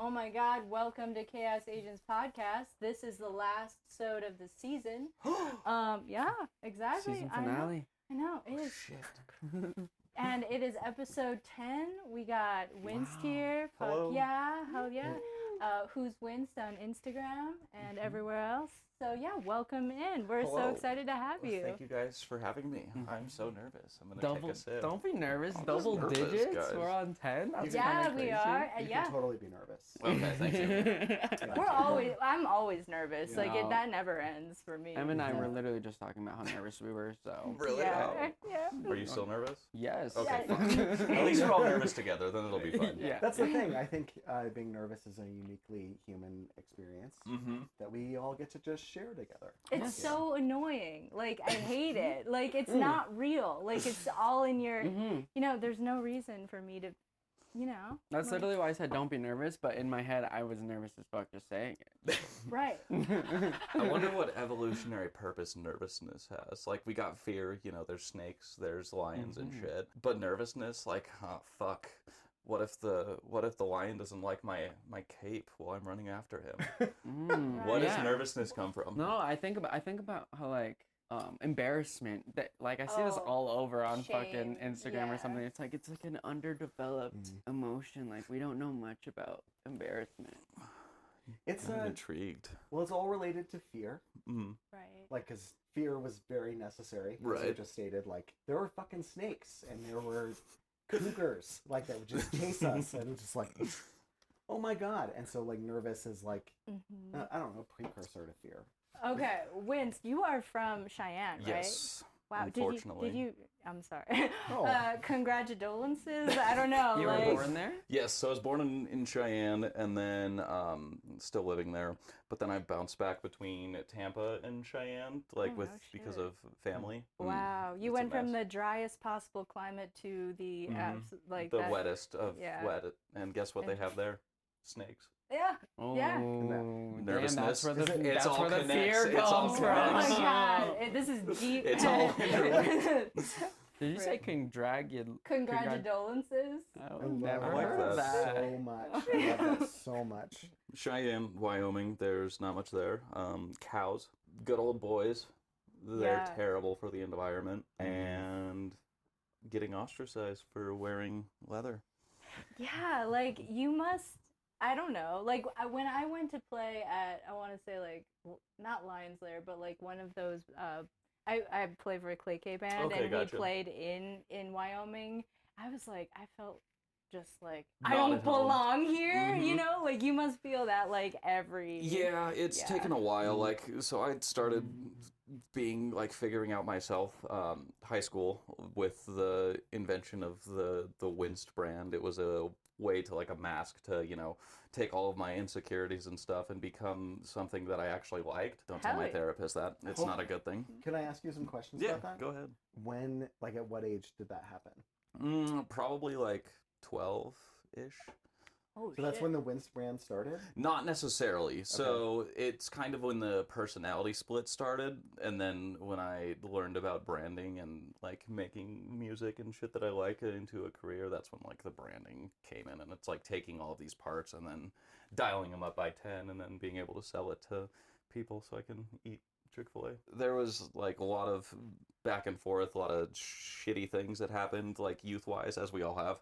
Oh my God, welcome to Chaos Agents Podcast. This is the last episode of the season. Yeah, exactly. Season finale. I know, it is. Shit. And it is episode 10. We got Winct here. Hello. Fuck yeah, hell yeah. Who's Winct on Instagram and everywhere else. So yeah, welcome in. We're so Hello. excited to have you. Thank you guys for having me. I'm so nervous. I'm gonna take a sip. Don't be nervous. I'm Double just nervous, digits. guys. We're on 10. That's Yeah, kinda we crazy. are. You Yeah. can totally be nervous. Okay, thank you. I'm always nervous. Like, No. that never ends for me. Em and I were literally just talking about how nervous we were. So Really? Yeah. Yeah. Are you still nervous? yes. Okay. Yeah. At least we're all nervous together. Then it'll be fun. Yeah. That's the thing. I think being nervous is a uniquely human experience Mm-hmm. that we all get to just share together. It's so annoying. Like, I hate it. Like, it's not real. Like, it's all in your, there's no reason for me to, That's literally why I said don't be nervous. But in my head, I was nervous as fuck just saying it. right. I wonder what evolutionary purpose nervousness has. Like, we got fear, there's snakes, there's lions and shit. But nervousness, like, fuck. What if the lion doesn't like my cape while I'm running after him? What does Yeah. nervousness come from? No, I think about how like embarrassment that like I see this all over on shame, fucking Instagram yeah. or something. It's like an underdeveloped emotion. Like we don't know much about embarrassment. It's I'm intrigued. well, it's all related to fear. Right. Like, because fear was very necessary. As you Right. just stated, like there were fucking snakes and there were cougars like that would just chase us, and it was just like, oh my god. And so like nervous is like I don't know, precursor to fear. Okay, Winct, you are from Cheyenne, right? Yes. Wow. Unfortunately. Did you? I'm sorry. Oh. Congratulations. I don't know. You like, were born there? Yes, so I was born in Cheyenne and then still living there. But then I bounced back between Tampa and Cheyenne, like because shit. of family. Wow. You It's a went from mess. the driest possible climate to the like the that. wettest of yeah. wet. And guess what they have there? Snakes. Yeah. Oh, Yeah. damn, Nervousness. that's where the, It's that's all where the connects. fear It's all comes Oh from. my connects. god. This is deep. It's all Did you say congratulations? Congratulations. I've never I like heard of that. that. so much. I love that so much. Cheyenne, Wyoming, there's not much there. Cows. Good old boys. They're Yeah. terrible for the environment. And getting ostracized for wearing leather. Yeah, like you must. I don't know. Like when I went to play at, I want to say like not Lions Lair, but like one of those. I play for a Clay K band, Okay, and gotcha. we played in Wyoming. I was like, I felt just like I Not don't at home. belong here. You know, like you must feel that like every. Yeah, it's Yeah. taken a while. Like, so I started being like figuring out myself. High school with the invention of the Winct brand. It was a way to like a mask to take all of my insecurities and stuff and become something that I actually liked. Don't tell Hell my yeah. therapist that. It's not a good thing. Can I ask you some questions Yeah, about that? go ahead. When, like, at what age did that happen? Probably like 12-ish. Oh, So that's shit. when the Winct brand started? Not necessarily. So it's kind of when the personality split started, and then when I learned about branding and like making music and shit that I like into a career, that's when like the branding came in, and it's like taking all of these parts and then dialing them up by 10 and then being able to sell it to people so I can eat Chick-fil-A. There was like a lot of back and forth, a lot of shitty things that happened, like youth-wise, as we all have.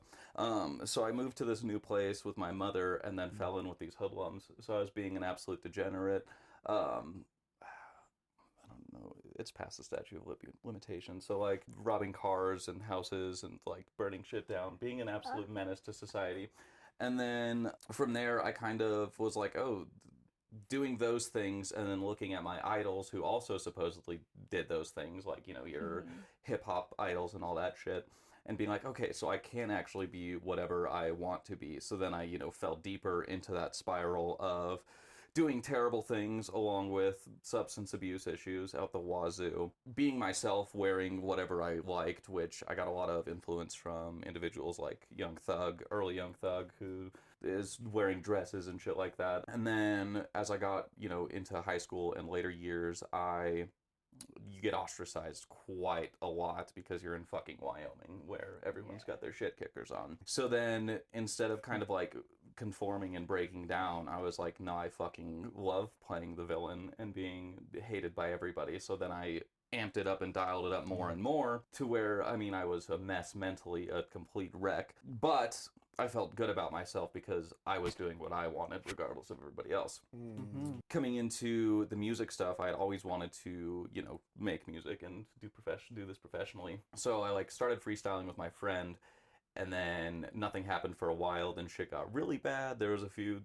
So I moved to this new place with my mother and then fell in with these hoodlums. So I was being an absolute degenerate. I don't know, it's past the statute of limitations. So like robbing cars and houses and like burning shit down, being an absolute menace to society. And then from there, I kind of was like, oh, doing those things and then looking at my idols who also supposedly did those things, like, your hip-hop idols and all that shit, and being like, okay, so I can actually be whatever I want to be. So then I, fell deeper into that spiral of doing terrible things along with substance abuse issues out the wazoo. Being myself, wearing whatever I liked, which I got a lot of influence from individuals like early Young Thug, who is wearing dresses and shit like that. And then as I got, into high school and later years, you get ostracized quite a lot because you're in fucking Wyoming where everyone's got their shit kickers on. So then instead of kind of like conforming and breaking down, I was like, no, I fucking love playing the villain and being hated by everybody. So then I amped it up and dialed it up more and more to where, I mean, I was a mess mentally, a complete wreck, but I felt good about myself because I was doing what I wanted regardless of everybody else. Coming into the music stuff, I had always wanted to, you know, make music and do this professionally. So I like started freestyling with my friend, and then nothing happened for a while. Then shit got really bad. There was a few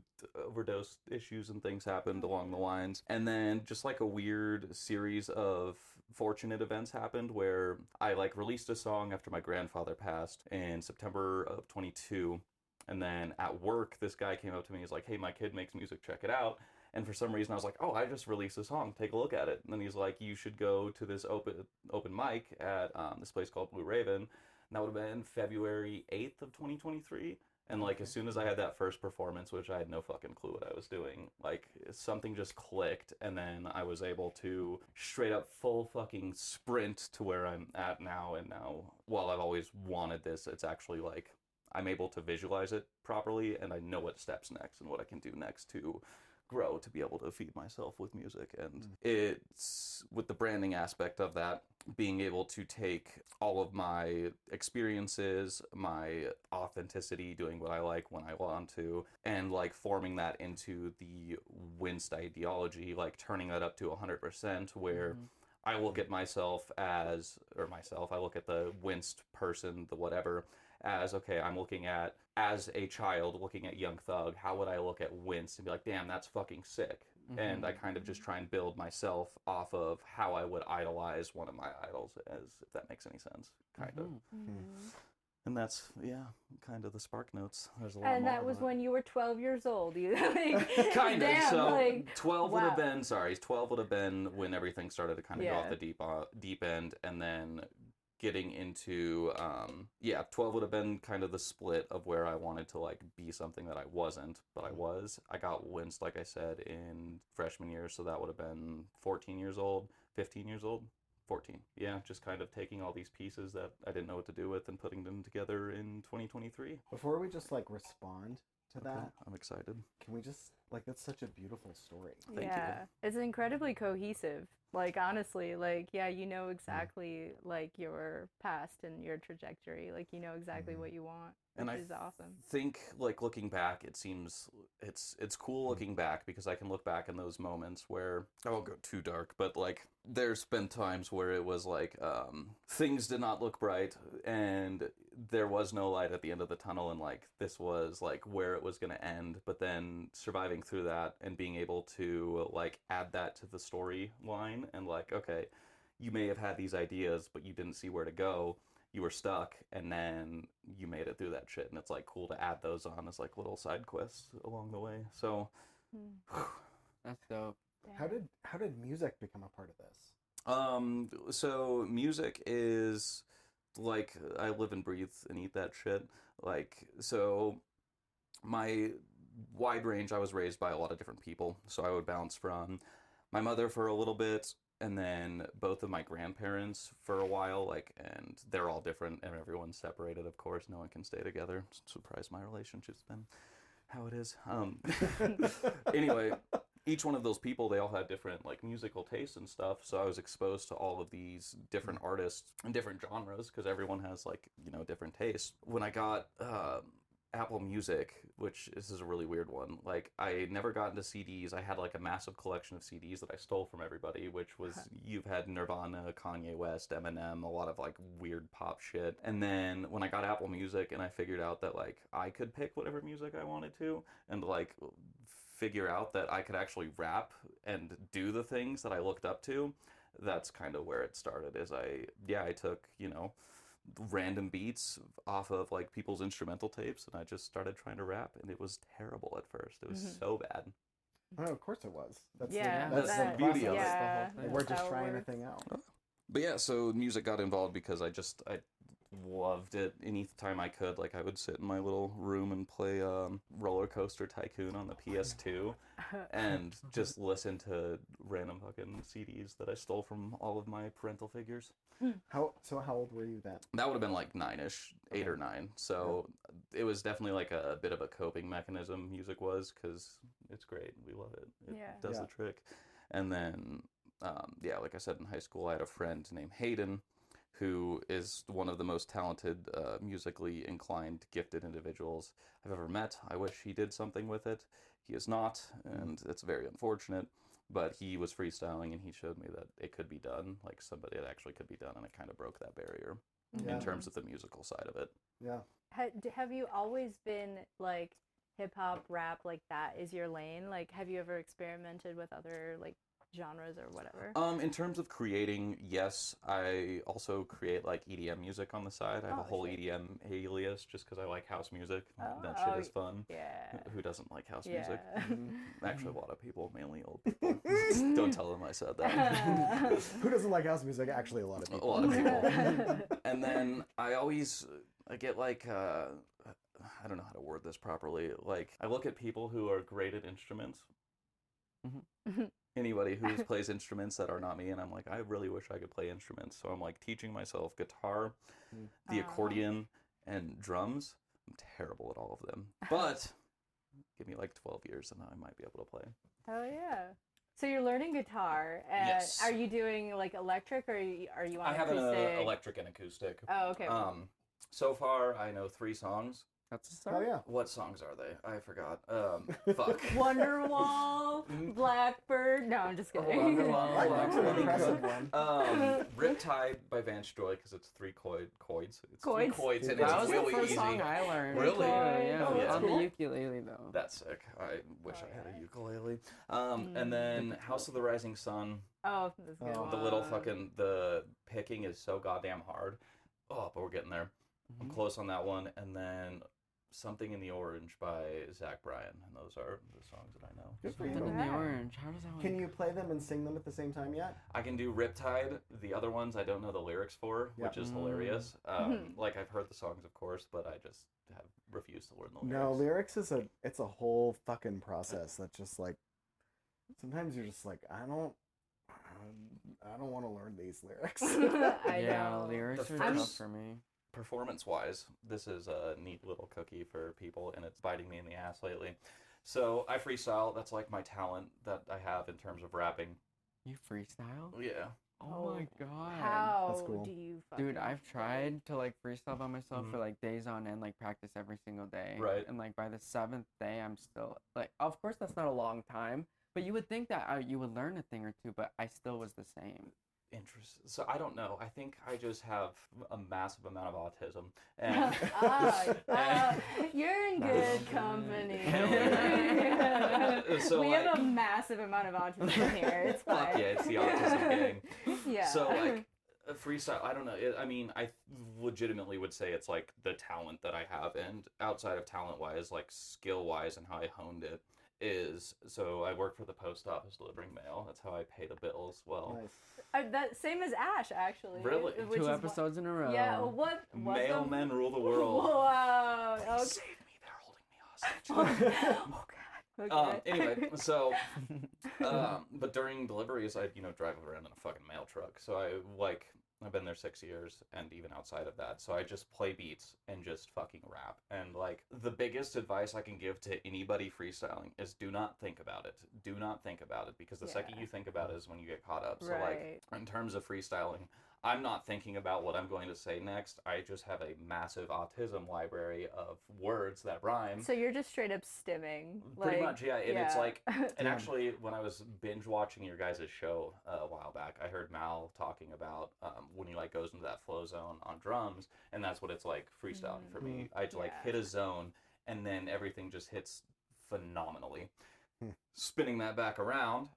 overdose issues and things happened along the lines. And then just like a weird series of fortunate events happened where I like released a song after my grandfather passed in September of 22. And then at work, this guy came up to me. He's like, hey, my kid makes music, check it out. And for some reason, I was like, oh, I just released a song. Take a look at it. And then he's like, you should go to this open mic at this place called Blue Raven. And that would have been February 8th of 2023. And like, as soon as I had that first performance, which I had no fucking clue what I was doing, like something just clicked. And then I was able to straight up full fucking sprint to where I'm at now. And now, while I've always wanted this, it's actually like, I'm able to visualize it properly, and I know what steps next and what I can do next to grow to be able to feed myself with music. And it's with the branding aspect of that, being able to take all of my experiences, my authenticity, doing what I like when I want to, and like forming that into the Winct ideology, like turning that up to 100%, where I look at myself as, I look at the Winct person, the whatever, as, okay, I'm looking at, as a child, looking at Young Thug, how would I look at Winct and be like, damn, that's fucking sick. And I kind of just try and build myself off of how I would idolize one of my idols, as if that makes any sense, kind of. And that's, yeah, kind of the spark notes. There's a lot And more, that was but... when you were 12 years old. You like, kind of. damn, So like, 12 would wow. have been, 12 would have been when everything started to kind of go Yeah. off the deep end, and then getting into 12 would have been kind of the split of where I wanted to like be something that I wasn't, but I was. I got Winct, like I said, in freshman year, so that would have been 14 years old, 15 years old. 14. Yeah, just kind of taking all these pieces that I didn't know what to do with and putting them together in 2023. Before we just like respond to Okay, that, I'm excited. can we just like, that's such a beautiful story. Thank you. Yeah, it's incredibly cohesive. Like, honestly, like, yeah, you know exactly like your past and your trajectory. Like, you know exactly what you want, And which I is awesome. think like looking back, it seems it's cool looking back because I can look back in those moments where I won't go too dark, but like there's been times where it was like things did not look bright and there was no light at the end of the tunnel, and like this was like where it was going to end, but then surviving through that and being able to like add that to the storyline and like, okay, you may have had these ideas but you didn't see where to go, you were stuck, and then you made it through that shit, and it's like cool to add those on as like little side quests along the way. So That's dope. Damn. How did music become a part of this? so music is like I live and breathe and eat that shit. Like, so my wide range, I was raised by a lot of different people, so I would bounce from my mother for a little bit, and then both of my grandparents for a while, like, and they're all different and everyone's separated, of course. No one can stay together. Surprise, my relationship's been how it is. Anyway, each one of those people, they all had different like musical tastes and stuff, so I was exposed to all of these different artists and different genres because everyone has like, you know, different tastes. When I got Apple Music, which this is a really weird one, like I never got into CDs. I had like a massive collection of CDs that I stole from everybody, which was, you've had Nirvana, Kanye West, Eminem, a lot of like weird pop shit. And then when I got Apple Music and I figured out that like I could pick whatever music I wanted to, and like figure out that I could actually rap and do the things that I looked up to, that's kind of where it started. Is I took, you know, random beats off of like people's instrumental tapes, and I just started trying to rap, and it was terrible at first. It was so bad. Oh, of course it was. That's Yeah, that's the the beauty of it. Yeah, Like, we're that's just how it trying works. anything out. But yeah, so music got involved because I loved it. Anytime I could, like, I would sit in my little room and play Roller Coaster Tycoon on the PS2 and just listen to random fucking CDs that I stole from all of my parental figures. How old were you then? That would have been like 9-ish, 8 or 9. So it was definitely like a bit of a coping mechanism, music was, because it's great. We love it. It does the trick. And then, like I said, in high school, I had a friend named Hayden, who is one of the most talented, musically inclined, gifted individuals I've ever met. I wish he did something with it. He is not, and it's very unfortunate. But he was freestyling, and he showed me that it could be done, like it actually could be done, and it kind of broke that barrier in terms of the musical side of it. Yeah. Have you always been like hip hop, rap, like that is your lane? Like, have you ever experimented with other like genres or whatever? In terms of creating, yes. I also create like EDM music on the side. I have a whole EDM alias just because I like house music. That shit is fun. Yeah. Who doesn't like house music? Actually, a lot of people, mainly old people. Don't tell them I said that. Who doesn't like house music? Actually, a lot of people. A lot of people. And then I get like, I don't know how to word this properly. Like, I look at people who are great at instruments. Anybody who plays instruments that are not me, and I'm like, I really wish I could play instruments. So I'm like teaching myself guitar, the accordion, and drums. I'm terrible at all of them. But give me like 12 years and I might be able to play. Oh yeah. So you're learning guitar. Yes. Are you doing like electric or are you on I have an acoustic? electric and acoustic. Oh, okay. So far I know 3 songs. That's a start. Oh yeah. What songs are they? I forgot. Fuck. Wonderwall, Blackbird. No, I'm just kidding. Wonderwall, That's an impressive one. Riptide by Vance Joy, because it's 3 chords. It's 3 Chords. chords, and That it's was really the first easy. song I learned. Really? Yeah, Oh, that's on cool. the ukulele though. That's sick. I wish I had a ukulele. And then House of the Rising Sun. Oh, that's good. Oh. The little fucking, the picking is so goddamn hard. Oh, but we're getting there. I'm close on that one. And then Something in the Orange by Zach Bryan. And those are the songs that I know. Good for Something you. in the orange. How does that one? Can you play them and sing them at the same time yet? I can do Riptide. The other ones I don't know the lyrics for, which is hilarious. Like, I've heard the songs, of course, but I just have refused to learn the lyrics. No, lyrics is it's a whole fucking process. That's just like, sometimes you're just like, I don't want to learn these lyrics. I know. lyrics The are first- tough for me. Performance-wise, this is a neat little cookie for people, and it's biting me in the ass lately. So I freestyle. That's like my talent that I have in terms of rapping. You freestyle? Yeah. Oh my god. How That's cool. do you fucking Dude, I've tried to like freestyle by myself for like days on end, like practice every single day. Right. And like by the 7th day, I'm still like, of course that's not a long time, but you would think that you would learn a thing or two, but I still was the same. Interesting. So I don't know. I think I just have a massive amount of autism, and you're in good company. So, we like, have a massive amount of autism here. It's fine. fuck yeah, it's the autism gang. Yeah. So like freestyle, I don't know. I mean, I legitimately would say it's like the talent that I have, and outside of talent wise, like skill wise, and how I honed it is. So I work for the post office delivering mail. That's how I pay the bills. Well, Nice. that same as Ash actually. Really? which 2 is episodes in a row. Yeah. What? mailmen rule the world. Wow. Okay. Save me! They're holding me hostage. Oh God. Okay. Anyway, so, but during deliveries, I drive around in a fucking mail truck. So I've been there 6 years, and even outside of that, so I just play beats and just fucking rap. And like the biggest advice I can give to anybody freestyling is do not think about it. Do not think about it, because the second you think about it is when you get caught up. So like in terms of freestyling, I'm not thinking about what I'm going to say next. I just have a massive autism library of words that rhyme. So you're just straight up stimming. Pretty like, much, yeah. And it's like, and Yeah. actually, when I was binge watching your guys' show a while back, I heard Mal talking about when he like goes into that flow zone on drums, and that's what it's like freestyling for me. I like hit a zone, and then everything just hits phenomenally. Spinning that back around.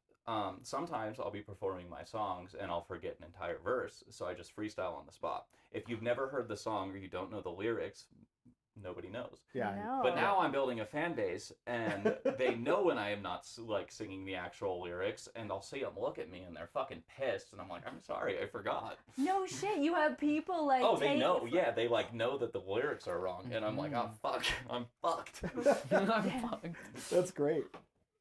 Sometimes I'll be performing my songs and I'll forget an entire verse, so I just freestyle on the spot. If you've never heard the song or you don't know the lyrics, nobody knows. Yeah. No. But now I'm building a fan base, and they know when I am not like singing the actual lyrics, and I'll see them look at me, and they're fucking pissed, and I'm like, I'm sorry, I forgot. No shit, you have people like. Oh, they know. Yeah, they like know that the lyrics are wrong, and I'm like, oh fuck, I'm fucked. I'm fucked. That's great.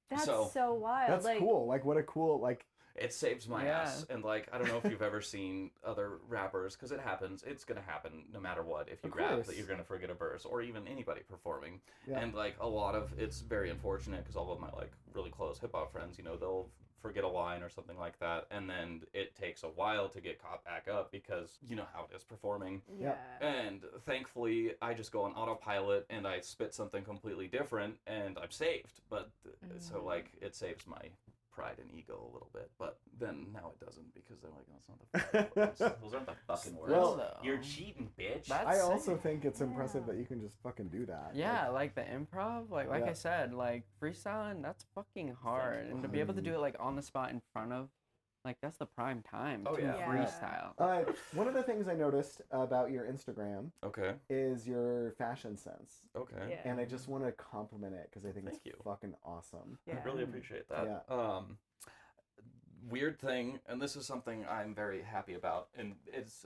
That's So- so wild. That's like, cool. Like, what a cool, like, It saves my Yeah. ass, and like I don't know if you've ever seen other rappers, because it happens. It's gonna happen no matter what. If you Of rap, course. that you're gonna forget a verse, or even anybody performing. Yeah. And like a lot of it's very unfortunate because all of my like really close hip hop friends, you know, they'll forget a line or something like that, and then it takes a while to get caught back up because you know how it is performing. yeah. And thankfully, I just go on autopilot and I spit something completely different, and I'm saved. But so like it saves my pride and ego a little bit, but then now it doesn't because they're like, oh, it's not the fucking words. Those aren't the fucking words. Well, You're cheating, bitch. That's I also sick. think it's impressive Yeah. that you can just fucking do that. Yeah, like the improv, like Yeah. I said, like freestyling, that's fucking hard, and to be able to do it like on the spot in front of, like that's the prime time Oh, to yeah. Yeah. freestyle. One of the things I noticed about your Instagram Okay. is your fashion sense. Okay. Yeah. And I just want to compliment it because I think Thank it's you. fucking awesome. Yeah. I really appreciate that. Yeah. Weird thing, and this is something I'm very happy about, and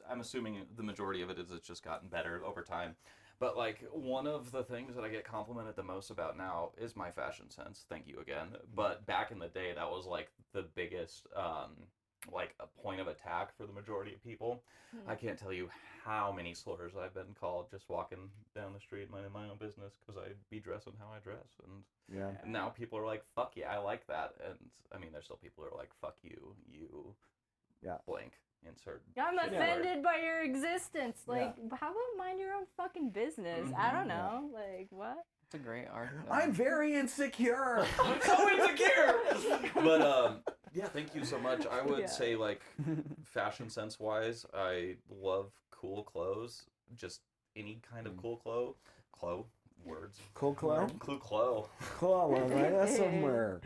I'm assuming the majority of it is it's just gotten better over time. But like one of the things that I get complimented the most about now is my fashion sense. Thank you again. But back in the day, that was like the biggest like a point of attack for the majority of people. I can't tell you how many slurs I've been called just walking down the street minding my own business because I be dressing how I dress, and Yeah. now people are like, fuck yeah, I like that. And I mean, there's still people who are like, fuck you, Yeah. blank, insert. I'm shit word. offended by your existence. Like, Yeah. how about mind your own fucking business? I don't know. Like, what? It's a great art. though. I'm very insecure. I'm so insecure! But, yeah, thank you so much. I would Yeah. say, like, fashion sense wise, I love cool clothes. Just any kind of cool words. Cool clo? Clo. Cool, I'll write that somewhere.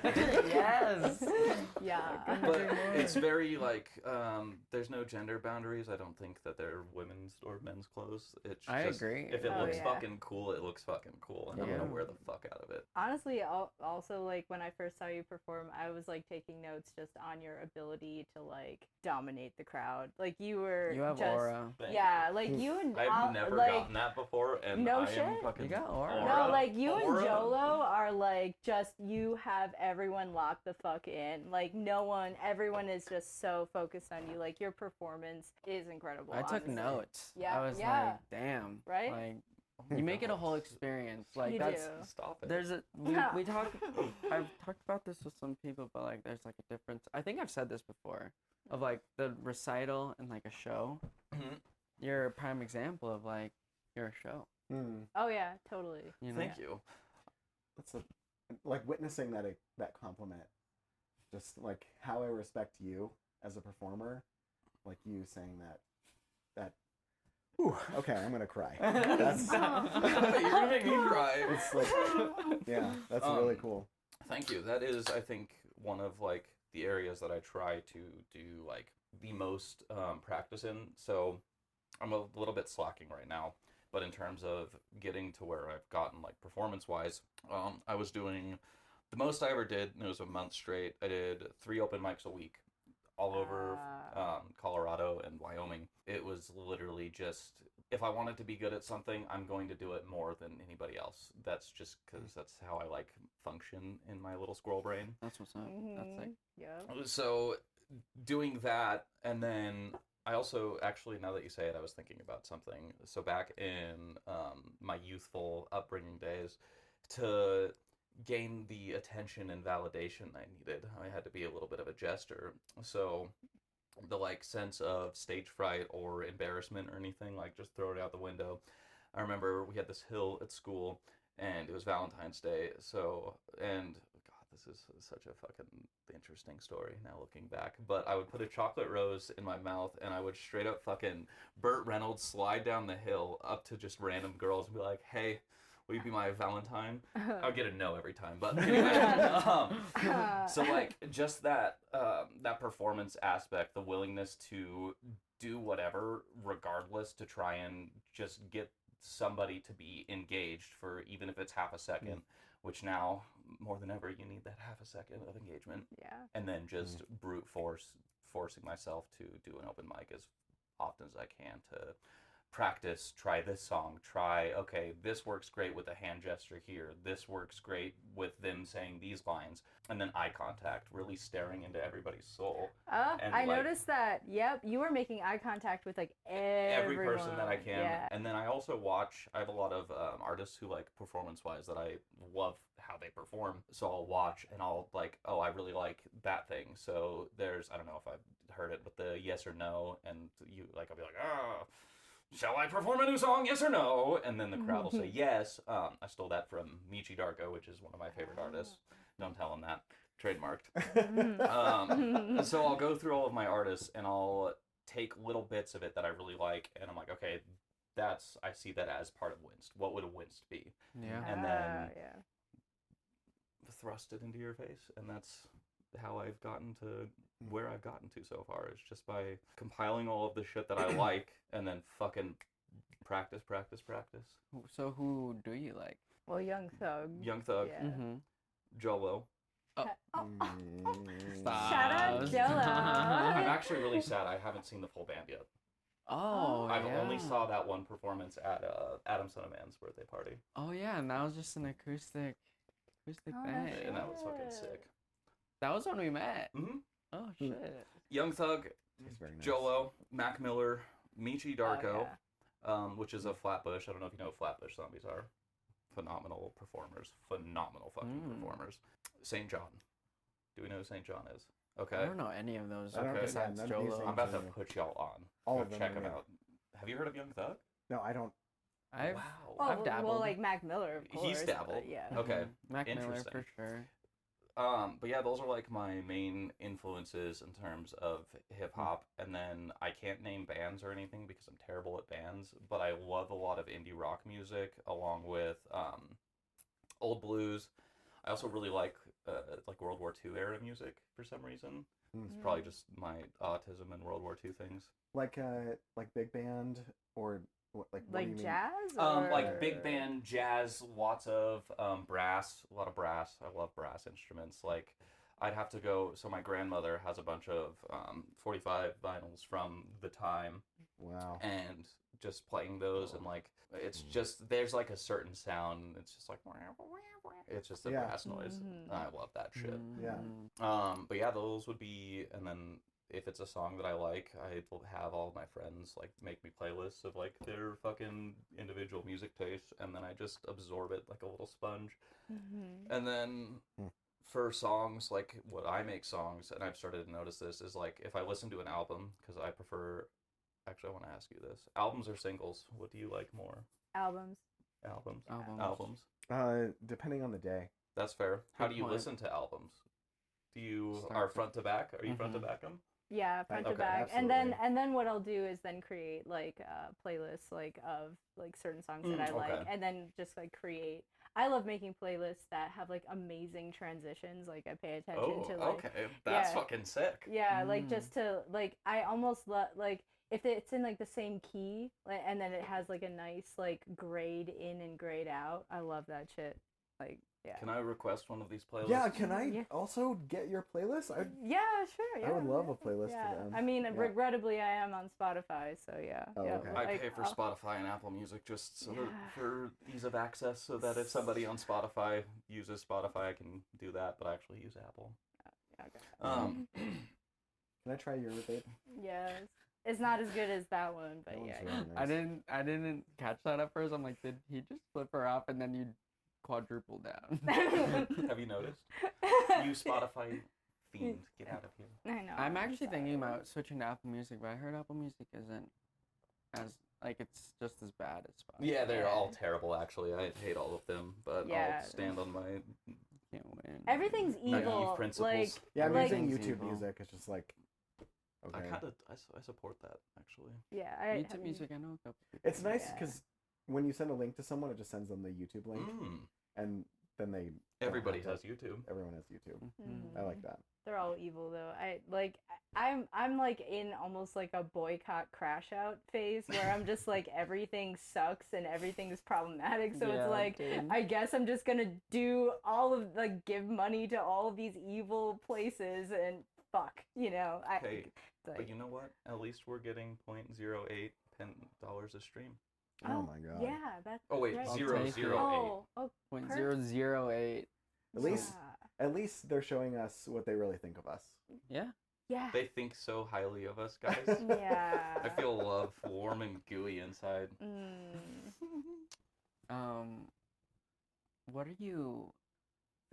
Yes. Yeah. But it's very like there's no gender boundaries. I don't think that they're women's or men's clothes. It's I just, agree. If it Oh, looks yeah. fucking cool, it looks fucking cool, and I'm Yeah. gonna wear the fuck out of it. Honestly, also like when I first saw you perform, I was like taking notes just on your ability to like dominate the crowd. Like you were You have just aura. Thank yeah, like you and I've never like gotten that before, and No I shit? am fucking. You got aura. no, like you Aura. and Jolo are like just you have everyone locked the fuck in. Like everyone is just so focused on you. Like your performance is incredible. I took honestly. notes. Yeah, I was yeah. like, damn. Right? Like, Oh my you make it a God. whole experience. Like You that's do. Stop it. there's a we talk. I've talked about this with some people, but like there's like a difference. I think I've said this before of like the recital and like a show. Mhm. You're a prime example of like you're a show. Hmm. Oh yeah, totally. You know? Thank you. That's like witnessing that compliment. Just like how I respect you as a performer, like you saying that. Ooh, okay, I'm gonna cry. That's You're gonna make me cry. it's like, yeah, that's really cool. Thank you. That is, I think, one of like the areas that I try to do like the most practice in. So I'm a little bit slacking right now, but in terms of getting to where I've gotten like performance wise, I was doing the most I ever did. And it was a month straight. I did 3 open mics a week, all over Colorado and Wyoming. It was literally just, if I wanted to be good at something, I'm going to do it more than anybody else. That's just because that's how I like function in my little squirrel brain. That's what's up. That's like Yeah. So doing that, and then I also, actually, now that you say it, I was thinking about something. So back in my youthful upbringing days, to gain the attention and validation I needed, I had to be a little bit of a jester. So the like sense of stage fright or embarrassment or anything, like just throw it out the window. I remember we had this hill at school, and it was Valentine's Day. So, and God, this is such a fucking interesting story now looking back. But I would put a chocolate rose in my mouth, and I would straight up fucking Burt Reynolds slide down the hill up to just random girls and be like, "Hey, will you be my Valentine?" I would get a no every time, but anyway. So like just that that performance aspect, the willingness to do whatever regardless to try and just get somebody to be engaged for even if it's half a second, which now more than ever you need that half a second of engagement. Yeah. And then just brute forcing myself to do an open mic as often as I can to practice, try this song, okay, this works great with a hand gesture here, this works great with them saying these lines, and then eye contact, really staring into everybody's soul. And, I like, noticed that. Yep, you were making eye contact with like every everyone. person that I can. Yeah. And then I also watch, I have a lot of artists who, like, performance-wise that I love how they perform. So I'll watch and I'll like, oh, I really like that thing. So there's, I don't know if I've heard it, but the yes or no, and you, like, I'll be like, oh, shall I perform a new song, yes or no? And then the crowd will say yes. I stole that from Michi Darko, which is one of my favorite artists. Don't tell him that. Trademarked. So I'll go through all of my artists and I'll take little bits of it that I really like, and I'm like, okay, I see that as part of Winct. What would a Winct be? Yeah. And then thrust it into your face, and that's how I've gotten to where I've gotten to so far. Is just by compiling all of the shit that I like, and then fucking practice. So who do you like? Well, Young Thug. Young Thug, Yeah. Jolo. Shout out Jello. I'm actually really sad I haven't seen the full band yet. Oh, I've yeah. only saw that one performance at Adam Son of Man's birthday party. Oh yeah, and that was just an acoustic Oh, thing. that's And that was fucking Shit. sick. That was when we met. Mm-hmm. Oh shit. Young Thug, He's very nice. Jolo, Mac Miller, Michi Darko, Oh, which is a Flatbush. I don't know if you know what Flatbush Zombies are. Phenomenal performers. Phenomenal fucking performers. St. John. Do we know who St. John is? Okay. I don't know any of those I don't know, besides none of these Jolo. I'm about to General. put y'all on. All Go of them check are them good. out. Have you heard of Young Thug? No, I don't. I've Wow. Well, I've dabbled. well, like Mac Miller, of course. He's dabbled. but yeah. Okay. Mac Miller Interesting. for sure. But yeah, those are like my main influences in terms of hip hop. And then I can't name bands or anything because I'm terrible at bands, but I love a lot of indie rock music along with old blues. I also really like World War II era music for some reason. It's probably just my autism and World War II things. Like big band or what? Like what do you mean? jazz. Like or- big band, jazz, lots of brass, a lot of brass. I love brass instruments. Like I'd have to go. So my grandmother has a bunch of 45 vinyls from the time, Wow. and just playing those and like it's just there's like a certain sound. It's just like it's just a Yeah. brass noise. Mhm. I love that shit. Yeah. But yeah, those would be, and then if it's a song that I like, I will have all of my friends like make me playlists of like their fucking individual music tastes, and then I just absorb it like a little sponge. Mhm. And then for songs, like what I make songs, and I've started to notice this, is like if I listen to an album, because I prefer, actually I want to ask you this, albums or singles? What do you like more? Albums. Albums. Albums. Depending on the day. That's fair. How Good do you point. listen to albums? Do you Start are to- front to back? Are you front to back them? Yeah, front to Okay, back, absolutely. and then what I'll do is then create like playlists like of like certain songs that I like, okay. and then just like create. I love making playlists that have like amazing transitions. Like I pay attention to like okay. That's yeah. fucking sick. yeah, like just to like I almost love like if it's in like the same key, like, and then it has like a nice like grade in and grade out. I love that shit. Like yeah. Can I request one of these playlists? Yeah. Can I Yeah. also get your playlist? Yeah, sure. Yeah, I would love yeah, a playlist yeah. for them. I mean, Yeah. regrettably, I am on Spotify, so yeah. Oh, yeah, okay. I like, pay for I'll- Spotify and Apple Music just so that, Yeah. for ease of access, so that if somebody on Spotify uses Spotify, I can do that, but I actually use Apple. Okay. Can I try your babe? Yeah, it's not as good as that one, but That one's yeah. really I nice. I didn't catch that at first. I'm like, did he just flip her up and then you quadruple down? Have you noticed? You Spotify fiend, get out of here. I know. I'm actually sorry. thinking about switching to Apple Music, but I heard Apple Music isn't as like it's just as bad as Spotify. Yeah, they're Yeah. all terrible, actually. I hate all of them, but Yeah. I'll stand on my Can't win. Everything's naive evil. principles. Like Yeah, I'm Like- using Everything's YouTube evil. Music. It's just like, I okay. kind of I support that actually. yeah, I YouTube Music, I know a couple people. It's nice Yeah. because when you send a link to someone, it just sends them the YouTube link, Mm. and then they Everybody don't have has YouTube. Everyone has YouTube. Mm. I like that. They're all evil though. I'm like in almost like a boycott crash out phase where I'm just like everything sucks and everything is problematic. So it's Yeah, like dude. I guess I'm just gonna do all of like give money to all of these evil places and fuck, you know. Hey, like, but you know what? At least we're getting .08 dollars a stream. Oh my god. Yeah, that's Oh wait, right. I'll 008. take it. Oh, Point perfect. 008. At least Yeah. At least they're showing us what they really think of us. Yeah. Yeah. They think so highly of us, guys. Yeah. I feel love, warm and gooey inside. What are you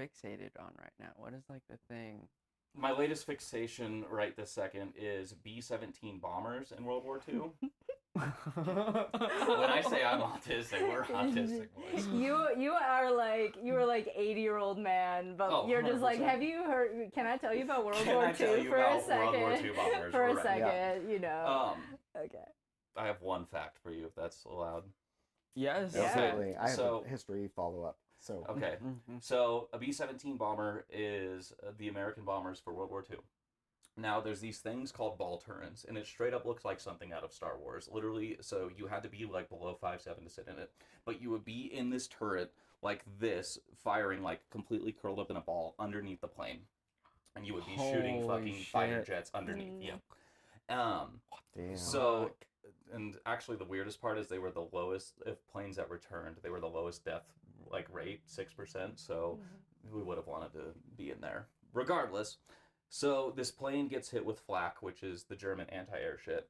fixated on right now? What is like the thing? My latest fixation right this second is B-17 bombers in World War II. When I say I'm autistic, we're autistic boys. You are like 80-year-old man, but Oh, you're just like, 100%. have you heard? Can I tell you about World Can War I tell II you for a about World War second? II bombers? For a Right. second, Yeah. you know. Okay. I have one fact for you, if that's allowed. Yes. Yeah. Absolutely. I have So- a history follow-up. So Okay, Mhm. so a B-17 bomber is the American bombers for World War II. Now, there's these things called ball turrets, and it straight up looks like something out of Star Wars. Literally, so you had to be like below 5'7" to sit in it. But you would be in this turret like this, firing like completely curled up in a ball underneath the plane. And you would be shooting Holy fucking fighter shit. jets underneath you. damn. So, and actually the weirdest part is they were the lowest, if planes that returned, they were the lowest death like rate, 6%, so we would have wanted to be in there. Regardless, so this plane gets hit with flak, which is the German anti-air shit,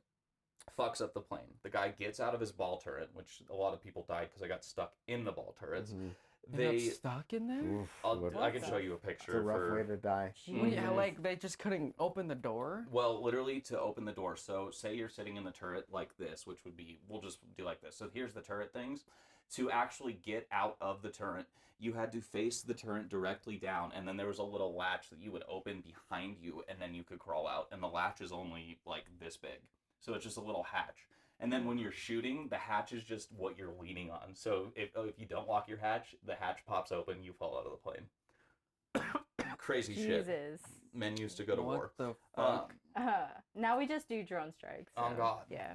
fucks up the plane. The guy gets out of his ball turret, which a lot of people died because I got stuck in the ball turrets. Mhm. They got stuck in there? Oof, I can What show the- you a it's a picture rough way to die. Well, yeah, Jesus. like they just couldn't open the door. Well, literally to open the door. So say you're sitting in the turret like this, which would be, we'll just do like this. So here's the turret things. To actually get out of the turret, you had to face the turret directly down, and then there was a little latch that you would open behind you, and then you could crawl out. And the latch is only like this big. So it's just a little hatch. And then when you're shooting, the hatch is just what you're leaning on. So if you don't lock your hatch, the hatch pops open, you fall out of the plane. Crazy shit. Jesus. Men used to go to what war. the fuck? Now we just do drone strikes. Oh, so, God. Yeah.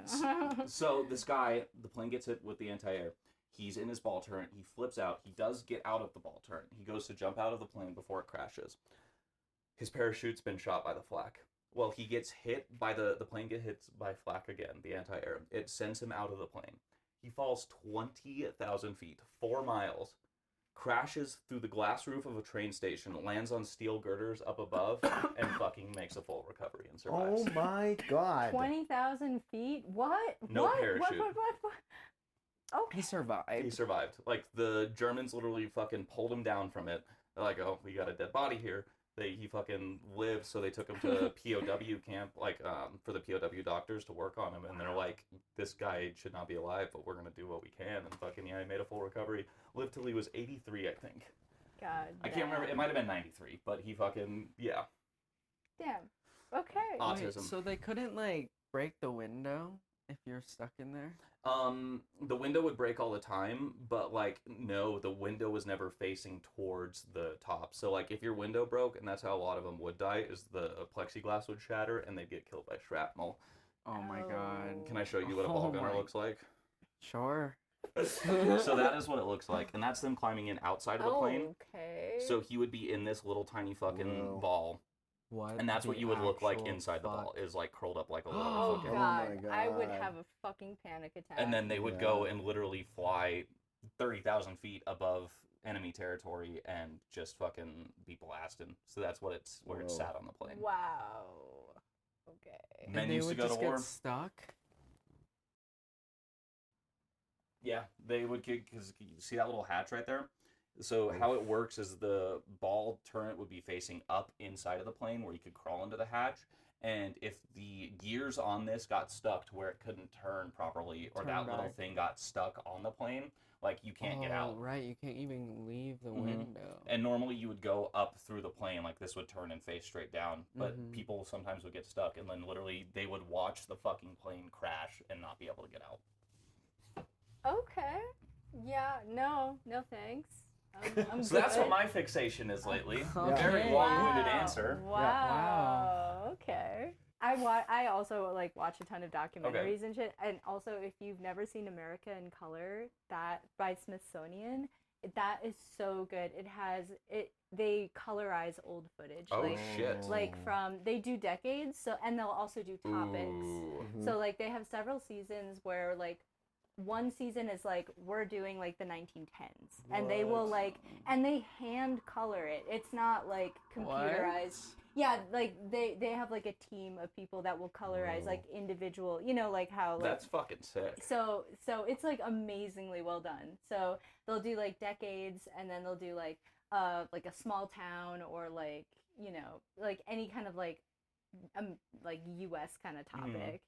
So this guy, the plane gets hit with the anti-air. He's in his ball turret. He flips out. He does get out of the ball turret. He goes to jump out of the plane before it crashes. His parachute's been shot by the flak. Well, he gets hit by the plane gets hit by flak again, the anti-air. It sends him out of the plane. He falls 20,000 feet, 4 miles, crashes through the glass roof of a train station, lands on steel girders up above, and fucking makes a full recovery and survives. Oh my god. 20,000 feet? What? No what? parachute. What? Okay. He survived. He survived. Like, the Germans literally fucking pulled him down from it. They're like, oh, we got a dead body here. He fucking lived, so they took him to POW camp, like, for the POW doctors to work on him, and they're like, this guy should not be alive, but we're gonna do what we can, and fucking, yeah, he made a full recovery. Lived till he was 83, I think. God. I can't remember, it might have been 93, but he fucking, yeah. Damn. Okay. Autism. Wait, so they couldn't like break the window if you're stuck in there? The window would break all the time, but like, no, the window was never facing towards the top. So like, if your window broke, and that's how a lot of them would die, is the plexiglass would shatter and they'd get killed by shrapnel. Oh my god. Can I show you what a ball Oh gunner my- looks like? Sure. So that is what it looks like, and that's them climbing in outside of the plane. Okay. So he would be in this little tiny fucking Whoa. ball, What? and that's what the you would look like actual inside the fuck? ball, is like curled up like a little Oh fucking... Oh god. my I would God. have a fucking panic attack. And then they would go Yeah. and literally fly 30,000 feet above enemy territory and just fucking be blasted. So that's what it's where it's Whoa. sat on the plane. Wow. Okay. And Men they used to would go to just war. get stuck. Yeah, they would, because you see that little hatch right there? So how it works is the ball turret would be facing up inside of the plane where you could crawl into the hatch. And if the gears on this got stuck to where it couldn't turn properly, or Turn that little back. thing got stuck on the plane, like you can't get Oh, out. right, you can't even leave the Mhm. window. And normally you would go up through the plane, like this would turn and face straight down. But Mhm. people sometimes would get stuck, and then literally they would watch the fucking plane crash and not be able to get out. Okay. Yeah, no thanks. I'm So that's what good. my fixation is lately. Okay. Very long-winded answer. Wow. Okay. I also like watch a ton of documentaries and shit. And also, if you've never seen America in Color, that by Smithsonian, that is so good. They colorize old footage. Oh like shit. from they do decades, so and they'll also do topics. Ooh. So like they have several seasons where like one season is like we're doing like the 1910s, and they will like and they hand color it. It's not like computerized. Yeah, like they have like a team of people that will colorize like individual, like how like That's fucking sick. so it's like amazingly well done. So they'll do like decades, and then they'll do like a small town, or like like any kind of like US kind of topic.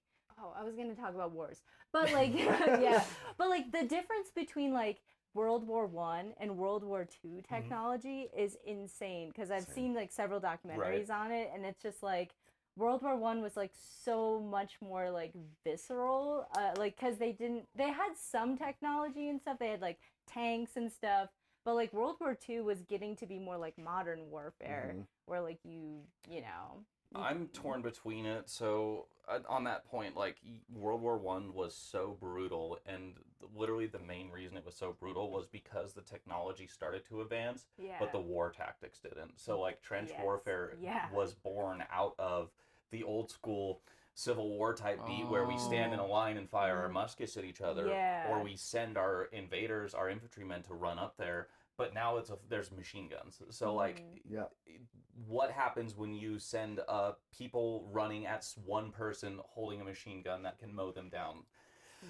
Oh, I was gonna talk about wars, but like yeah, but like the difference between like World War I and World War II technology is insane, because I've seen like several documentaries on it, and it's just like World War I was like so much more like visceral, like because they had some technology and stuff. They had like tanks and stuff, but like World War II was getting to be more like modern warfare, where like I'm torn between it. So on that point, like World War I was so brutal, and literally the main reason it was so brutal was because the technology started to advance, but the war tactics didn't. So like trench warfare was born out of the old school Civil War type beat, where we stand in a line and fire our muskets at each other, or we send our invaders, our infantrymen, to run up there. But now there's machine guns. So like, what happens when you send people running at one person holding a machine gun that can mow them down?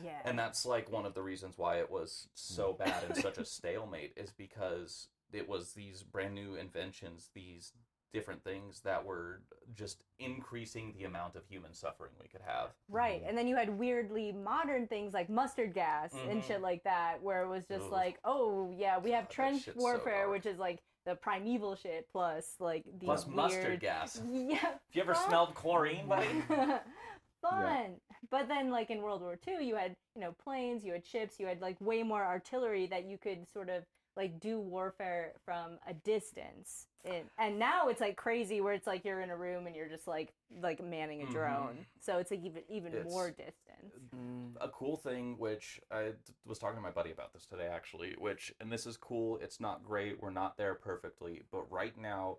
Yeah. And that's like one of the reasons why it was so bad and such a stalemate, is because it was these brand new inventions, these different things that were just increasing the amount of human suffering we could have. Right. And then you had weirdly modern things like mustard gas and shit like that, where it was just like, oh yeah, we have trench warfare, which is like the primeval shit, plus like these plus weird... mustard gas. Yeah. Have you ever smelled chlorine, buddy? Fun. But then like in World War II, you had, planes, you had ships, you had like way more artillery that you could sort of like do warfare from a distance. And now it's like crazy, where it's like you're in a room and you're just like manning a drone. So it's like even more distance. A cool thing, which I was talking to my buddy about this today actually, and this is cool, it's not great, we're not there perfectly, but right now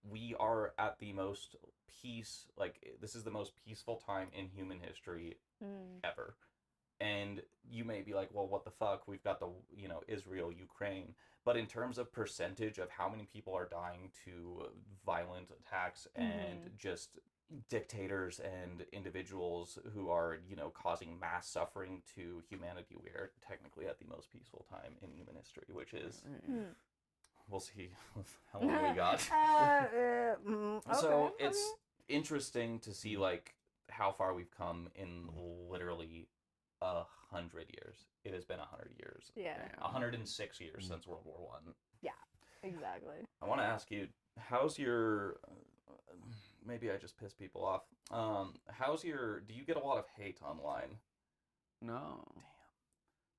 we are at the most this is the most peaceful time in human history ever. And you may be like, well, what the fuck? We've got the, Israel, Ukraine. But in terms of percentage of how many people are dying to violent attacks and just dictators and individuals who are, causing mass suffering to humanity, we are technically at the most peaceful time in human history, which is, we'll see how long we got. So it's interesting to see like how far we've come in literally 100 years. It has been 100 years. Yeah. 106 years since World War I. Yeah, exactly. I want to ask you, how's your? Maybe I just piss people off. Do you get a lot of hate online? No.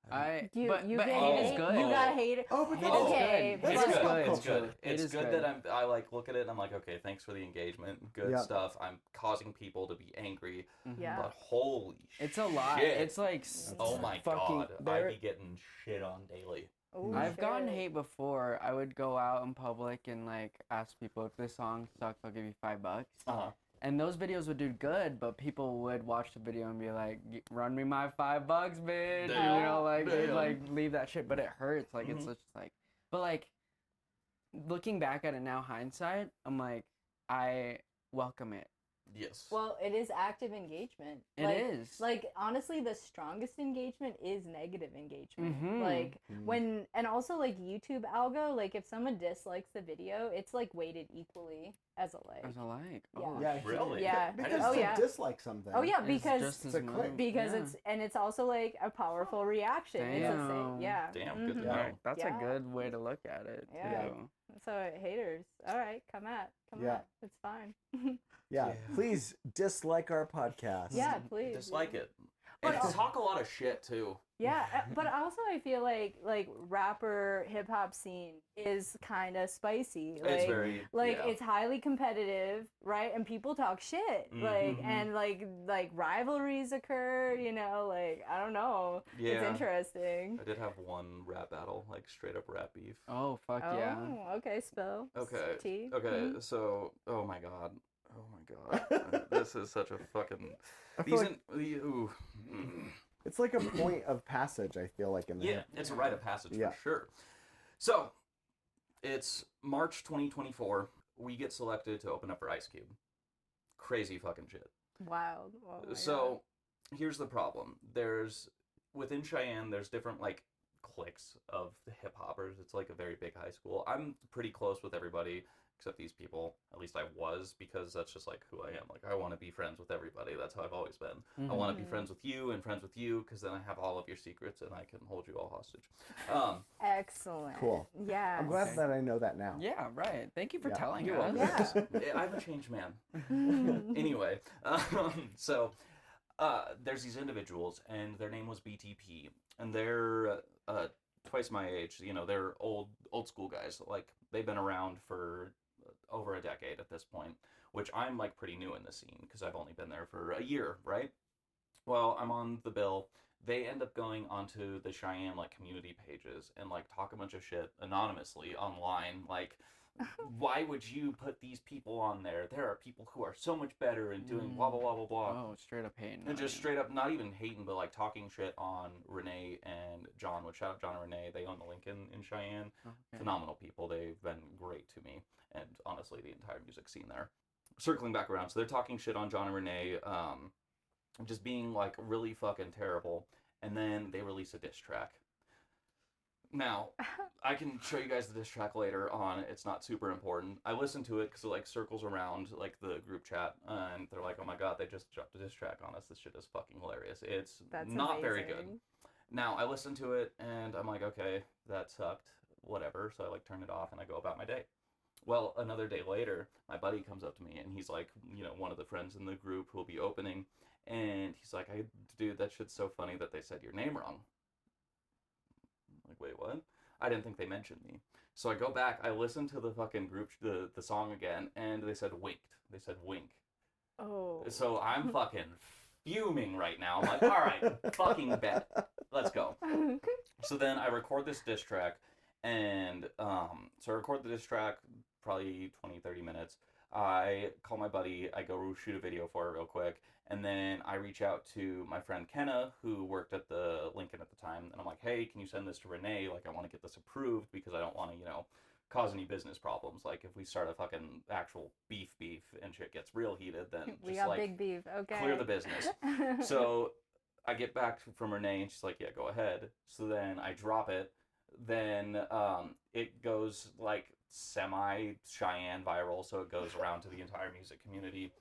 Damn. You but get hate is hate? good. You got hate. Oh, but Hate that's okay, is but good. It's It's good. good. It's good. It It's is good good. that I like look at it and I'm like, okay, thanks for the engagement. Good stuff. I'm causing people to be angry. Yeah. But holy shit. It's a lot. It's like Oh my fucking, god. I be getting shit on daily. Ooh, I've gotten shit. hate before. I would go out in public and like ask people, if this song sucks, I'll give you $5. And those videos would do good, but people would watch the video and be like, run me my $5, bitch. Damn. They'd like leave that shit, but it hurts. Like it's just like, but like looking back at it now, hindsight, I'm like, I welcome it. Yes. Well, it is active engagement. It is. Like, honestly, the strongest engagement is negative engagement. Mhm. Like, and also, like, YouTube algo, like, if someone dislikes the video, it's, like, weighted equally as a like. As a like. Yeah. Oh, Yeah, Really? Yeah. Because Oh, to yeah. dislike something. Oh, yeah, it's because just as it's a click. much. because Yeah. it's also, like, a powerful reaction. It's the same. Damn. Yeah. Damn, good to Mhm. know. Like, that's Yeah. a good way to look at it. Yeah. Too. So, haters, all right, come at. It's fine. Yeah, please dislike our podcast. Yeah, please. Dislike it. And they talk a lot of shit too. Yeah, but also I feel like rapper hip hop scene is kind of spicy. Like, It's very it's highly competitive, right? And people talk shit. And rivalries occur, you know, like I don't know. Yeah. It's interesting. I did have one rap battle, like straight up rap beef. Oh, fuck yeah. Oh, okay, spill. Okay. Tea. Okay, so oh my god. This is such a fucking ooh. It's like a point of passage, I feel like, in the it's a rite of passage Yeah. for sure. So, it's March 2024. We get selected to open up for Ice Cube. Crazy fucking shit. Wild. Oh my So, here's the problem. Within Cheyenne, there's different, like, cliques of the hip hoppers. It's like a very big high school. I'm pretty close with everybody except these people. At least I was, because that's just like who I am. Like, I want to be friends with everybody. That's how I've always been. Mm-hmm. I want to be friends with you, because then I have all of your secrets and I can hold you all hostage. Excellent. Cool. Yeah. I'm glad that I know that now. Yeah, right. Thank you for telling You're us. welcome. I'm a changed man. Anyway, so there's these individuals, and their name was BTP, and they're twice my age. You know, they're old school guys. Like, they've been around for over a decade at this point, which I'm like pretty new in the scene because I've only been there for a year, right? Well, I'm on the bill. They end up going onto the Cheyenne like community pages and like talk a bunch of shit anonymously online, like, why would you put these people on there? There are people who are so much better and doing blah blah blah blah blah. Oh, straight up hating. And just straight up, not even hating, but like talking shit on Renee and John. Which, shout out John and Renee. They own the Lincoln in Cheyenne. Okay. Phenomenal people. They've been great to me, and honestly, the entire music scene there. Circling back around, so they're talking shit on John and Renee, just being like really fucking terrible. And then they release a diss track. Now, I can show you guys the diss track later on. It's not super important. I listened to it because it like circles around like the group chat, and they're like, "Oh my god, they just dropped a diss track on us. This shit is fucking hilarious." It's not very good. Now, I listened to it and I'm like, "Okay, that sucked. Whatever." So I like turn it off and I go about my day. Well, another day later, my buddy comes up to me and he's like, you know, one of the friends in the group who will be opening, and he's like, "Hey, dude, that shit's so funny that they said your name wrong." Like, wait, what? I didn't think they mentioned me. So I go back, I listen to the fucking group, the song again, and they said Winct. They said Wink. Oh. So I'm fucking fuming right now. I'm like, all right, fucking bet. Let's go. So then I record this diss track, and so I record the diss track, probably 20, 30 minutes. I call my buddy, I go shoot a video for it real quick, and then I reach out to my friend Kenna, who worked at the Lincoln at the time, and I'm like, "Hey, can you send this to Renee? Like, I want to get this approved because I don't want to, you know, cause any business problems. Like, if we start a fucking actual beef and shit gets real heated, then We just got like big beef. Okay. clear the business." So I get back from Renee, and she's like, "Yeah, go ahead." So then I drop it. Then it goes like semi-Cheyenne viral, so it goes around to the entire music community.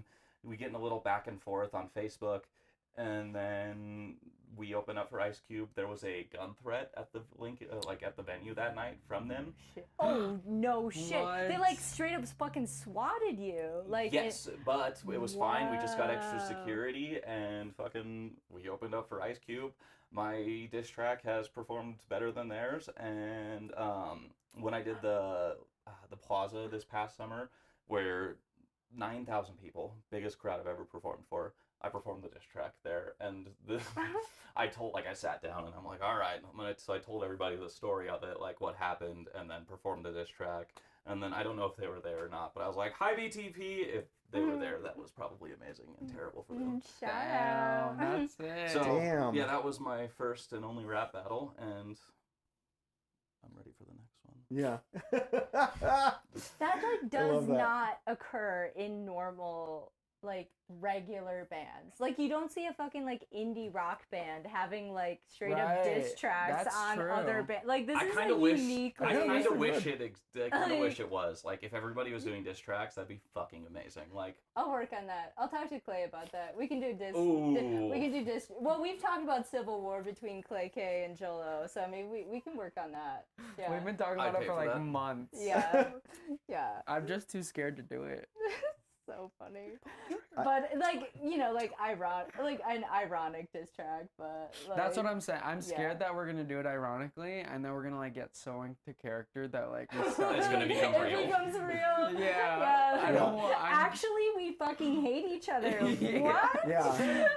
We get in a little back and forth on Facebook, and then we open up for Ice Cube. There was a gun threat at the at the venue that night from them. Oh no shit! What? They like straight up fucking swatted you. Like Yes, but it was fine. We just got extra security, and fucking we opened up for Ice Cube. My diss track has performed better than theirs, and when I did the Plaza this past summer, where 9,000 people, biggest crowd I've ever performed for, I performed the diss track there, and I sat down and I'm like, all right, so I told everybody the story of it, like what happened, and then performed the diss track, and then I don't know if they were there or not, but I was like, "Hi BTP," if they were there. That was probably amazing and terrible for them. Shout out. That's it. So Damn. yeah, that was my first and only rap battle, and I'm ready for the next one. Yeah. That like does love that. not occur in normal like regular bands. Like you don't see a fucking like indie rock band having like straight up diss Right. tracks That's on true. other bands. Like this I is kind a of wish. unique. I Yeah, kind those of are wish good. it. I kind of wish it was like if everybody was doing diss tracks, that'd be fucking amazing. Like, I'll work on that. I'll talk to Clay about that. We can do diss. Ooh. We can do diss. Well, we've talked about civil war between Clay K and Jolo, so I mean we can work on that. Yeah. We've been talking I'd about it pay for for like that. months. Yeah. Yeah. I'm just too scared to do it. so funny. But like, you know, like an ironic diss track, but like, That's what I'm saying. I'm scared yeah. that we're gonna do it ironically, and then we're gonna like get so into character that like we start. It's gonna become real. It becomes real. Yeah. I don't want. Actually, we fucking hate each other. Yeah. What? Yeah.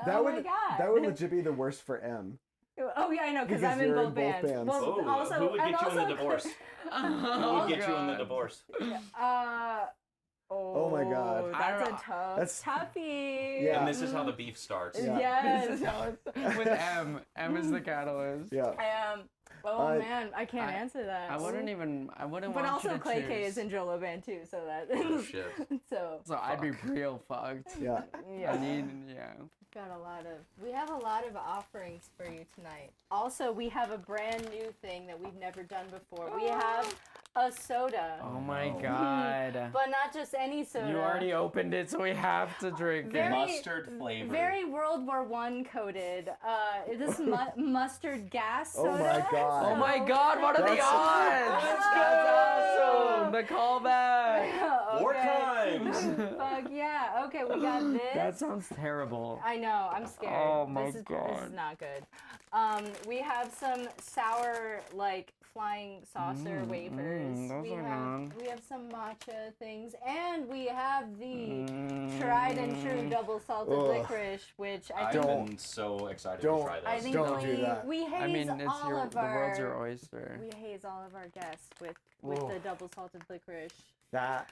Oh my god. That would legit be the worst for M. Oh yeah, I know, because I'm in you're both bands. Well, Oh, also, who would and get you in the also- divorce? Who would get you in the divorce? Oh my God. That's a tough That's- toughie. Yeah. And this is how the beef starts. Yeah. Yes. This is how it's with M. M is the catalyst. Yeah. Oh man, I can't answer that. I wouldn't But want also, you to Clay K choose. is in Jolo Band too, so that. Oh, shit. So. So I'd be real fucked. Yeah. Yeah. I need, yeah. We have a lot of offerings for you tonight. Also, we have a brand new thing that we've never done before. We have a soda. Oh my god. But not just any soda. You already opened it, so we have to drink Very- it. Mustard flavor. Very World War I coded. This mustard gas soda. Oh my God. Oh my god, what are the That's- odds? That's awesome. The callback. War Okay. crimes. Fuck yeah. Okay, we got this. That sounds terrible. I know, I'm scared. Oh my This is God. not good. We have some sour, like, flying saucer wafers. those we are have good. we have some matcha things, and we have the tried and true double salted Ugh. licorice, which I I've think been so excited Don't- to try this. I think Don't do that. we haze I mean, it's all of the our world's your oyster. we haze all of our guests with Ugh. the double salted licorice. That.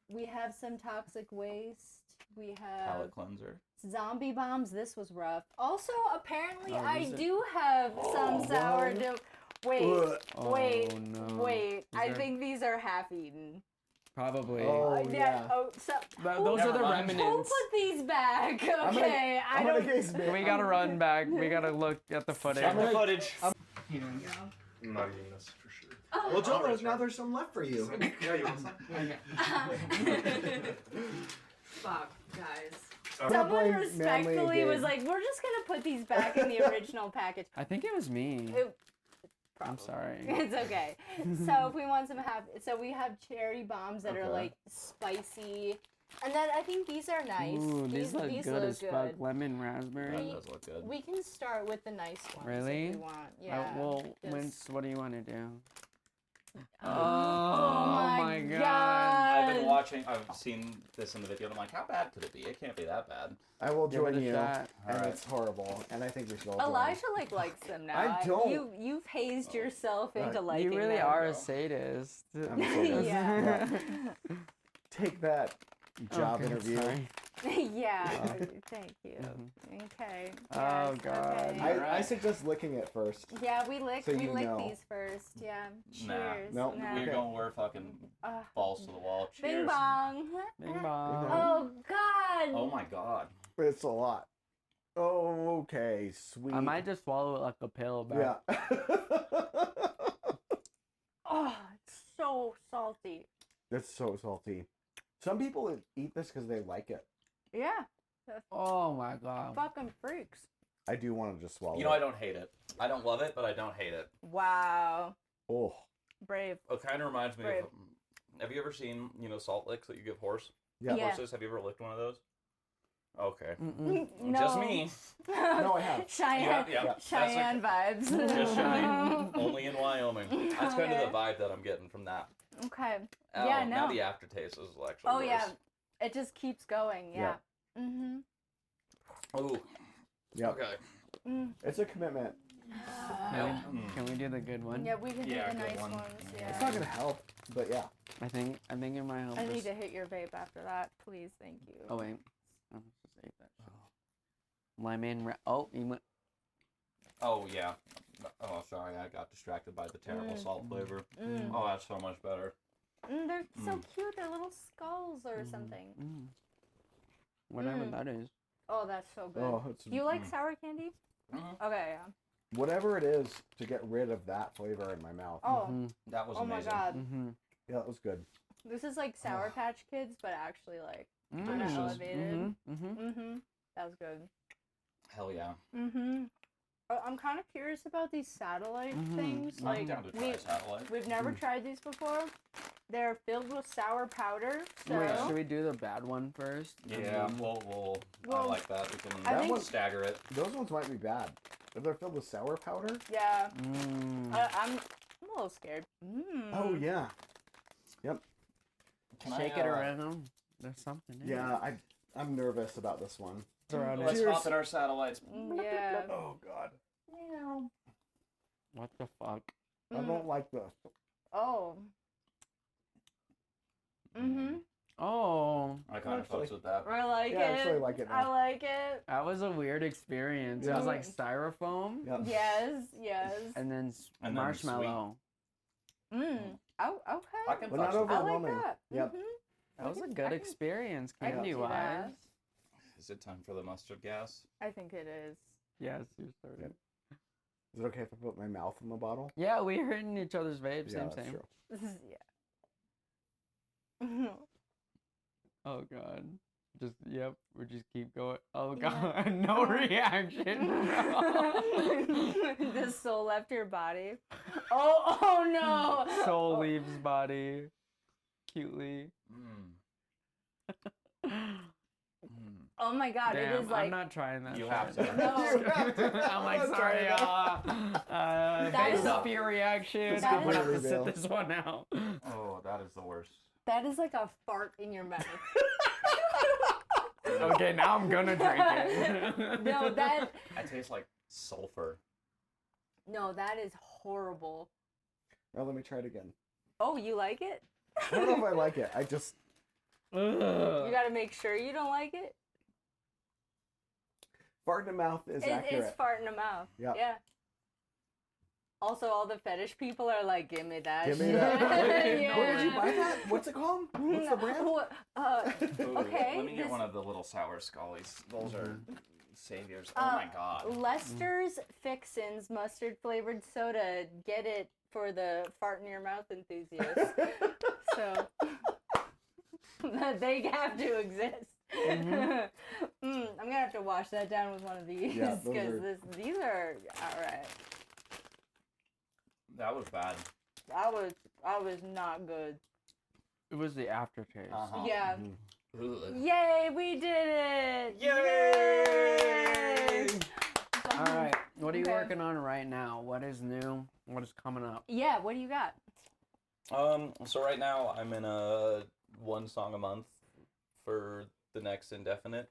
We have some toxic waste. We have Palate cleanser. zombie bombs. This was rough. Also, apparently, Oh, I these are- do have some sourdough. Wait, Ugh. wait, Oh, no. wait. These I are- think these are half eaten. Probably. Oh, yeah. Oh, so Those are the Never mind. who remnants. put these back? Okay, I'm gonna, I don't. We gotta run back. We gotta look at the footage. Check the footage. I'm not eating this for sure. Well, Joe, now there's some left for you. Yeah, you want some? Fuck, guys. Don't Someone blame Manly respectfully was again. like, "We're just gonna put these back in the original package." I think it was me. It- I'm sorry. It's okay. So if we want some so we have cherry bombs that are Okay. like spicy, and then I think these are nice. Ooh, these look good look as fuck. Lemon raspberry. That does look good. We can start with the nice ones. Really? If we want. Yeah. Well, just- Wince, what do you want to do? Oh my god. I've been watching. I've seen this in the video. And I'm like, how bad could it be? It can't be that bad. I will Give it join a you, shot. and Alright. it's horrible, and I think we should all join. Elijah likes them now. I don't. You've hazed yourself into Right. liking You really them. are a sadist. I'm a sadist. Yeah. Take that, job Okay, interview. sorry. Yeah. Thank you. Okay. Oh, yes, God. okay. I suggest licking it first. Yeah, we lick So you know. these first. Yeah. Nah. Cheers. Nope. Nah. We're Okay. going. We're fucking Uh, balls to the wall. Bing Cheers. bong. Bing bong. Oh God. Oh my god. It's a lot. Oh, okay, sweet. I might just swallow it like a pill, but Yeah. Oh, it's so salty. It's so salty. Some people eat this because they like it. Yeah. oh my god. Fucking freaks. I do want to just swallow You know, I it. don't hate it. I don't love it, but I don't hate it. Wow. Oh, Brave. It kind of reminds me Brave. of. Have you ever seen, salt licks that you give horse yeah. Yeah. horses? Have you ever licked one of those? Okay. Mm-mm. No. Just me. No, I have. Cheyenne. Yeah, yeah. Cheyenne vibes. Just Cheyenne. Only in Wyoming. That's kind of Okay. the vibe that I'm getting from that. Okay. Oh, Yeah, Now no. the aftertaste is actually Oh worse. yeah. It just keeps going. Yeah. Mm-hmm. Ooh. Yeah. Okay. It's a commitment. Can we do the good one? Yeah, we can Yeah, do the good nice one. ones. It's Yeah. not gonna help, but yeah. I think it might help. I need us. to hit your vape after that, please. Thank you. Oh wait. Oh, just ate that shit. Lemon. Oh, you went. Oh yeah. Oh sorry, I got distracted by the terrible salt flavor. Mm. Oh, that's so much better. They're so Mm. cute. They're little skulls or something. Mm. Whatever that is. Oh, that's so good. Oh, it's You like sour candy? Mhm. Okay, yeah. whatever it is to get rid of that flavor in my mouth. Oh, That was oh my amazing. god. Mm-hmm. Yeah, that was good. This is like Sour Patch Kids, but actually like Mm. kinda elevated. Mm-hmm. That was good. Hell yeah. I'm kind of curious about these satellite Mhm. things. I'm Like down to try satellite. we've never tried these before. They're filled with sour powder. So Wait, should we do the bad one first? Yeah, I Well, like that. We can I think- stagger it. Those ones might be bad. If they're filled with sour powder. yeah, Mm. I'm a little scared. Oh yeah. Yep. Shake it around. There's something in Yeah, it. I'm nervous about this one. Let's Cheers. hop in our satellites. Yeah. Oh God. What the fuck? I don't like this. Oh. Mm-hmm. Oh, I kind of Actually- fucks with that. I like Yeah, it. I actually like it I now. like it. that was a weird experience. It Yeah. was like styrofoam Yep. Yes, yes. and then And then marshmallow. Oh, okay. I can But not fucks with that. I like overwhelming. that. Yep. Mhm. That was a I good can- experience, I can candy see that. wise. Is it time for the mustard gas? I think it is. Yes, you started. Is it okay if I put my mouth in the bottle? Yeah, we were in each other's vapes. Yeah, Same, that's same. true. This is yeah. Oh god. Just yep. We just keep going. Oh Yeah. god. No reaction. No. The soul left your body. Oh no! Soul leaves body. Cutely. Oh my god! Damn, it is like I'm not trying that. You shit. have to. No. You have to. I'm like, I'm not sorry, trying That based is- off your reaction, That I'm gonna is- have to Reveal. sit this one out. Oh, that is the worst. that is like a fart in your mouth. Okay, now I'm gonna drink it. No, that Tastes like sulfur. that is horrible. Well, let me try it again. Oh, you like it? I don't know if I like it. I just You gotta make sure you don't like it. fart in the mouth is accurate. It's fart in the mouth. Yep. Yeah. Also, all the fetish people are like, "Give me that." Give me shit." that. Yeah. Where did you buy that? What's it called? What's the brand? What- okay. Let me get this- one of the little sour scullies. Those are saviors. Uh, Oh my god. Lester's Fixins mustard flavored soda. Get it for the fart in your mouth enthusiasts. So they have to exist. I'm gonna have to wash that down with one of these Yeah, because those these are all right. That was bad. I was not good. It was the aftertaste. Uh-huh. Yeah. Ugh. Yay, we did it! Yay! All right, what are you Okay. working on right now? What is new? What is coming up? Yeah, what do you got? So right now I'm in a one song a month for the next indefinite,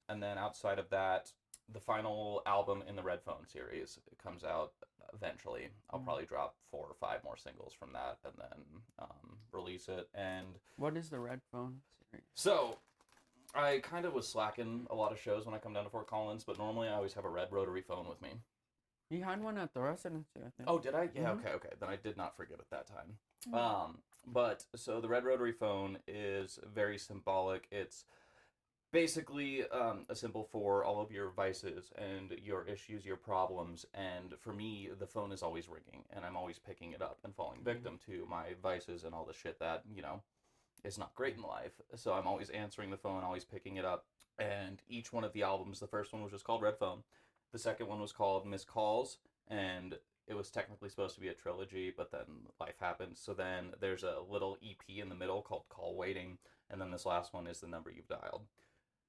and then outside of that, the final album in the Red Phone series comes out eventually. I'll probably drop 4 or 5 more singles from that, and then release it. And What is the Red Phone series? so I kind of was slacking a lot of shows when I come down to Fort Collins, but normally I always have a red rotary phone with me. You had one at the residency, I think. Oh, did I? Yeah, Mhm. okay. Then I did not forget it that time. But so the red rotary phone is very symbolic. It's basically a symbol for all of your vices and your issues, your problems. And for me, the phone is always ringing, and I'm always picking it up and falling victim to my vices and all the shit that, is not great in life. So I'm always answering the phone, always picking it up. And each one of the albums, the first one was just called Red Phone. The second one was called Missed Calls, and it was technically supposed to be a trilogy, but then life happened. So then there's a little EP in the middle called Call Waiting, and then this last one is The Number You've Dialed.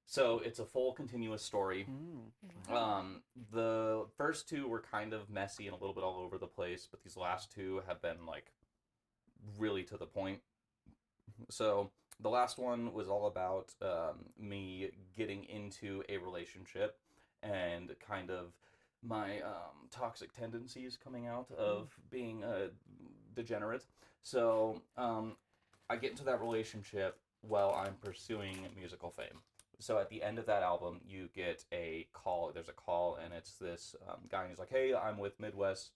So it's a full continuous story. The first 2 were kind of messy and a little bit all over the place, but these last 2 have been like really to the point. So the last one was all about me getting into a relationship and kind of my toxic tendencies coming out of being a degenerate. So I get into that relationship while I'm pursuing musical fame. So at the end of that album, you get a call. There's a call, and it's this guy, and he's like, "Hey, I'm with Midwest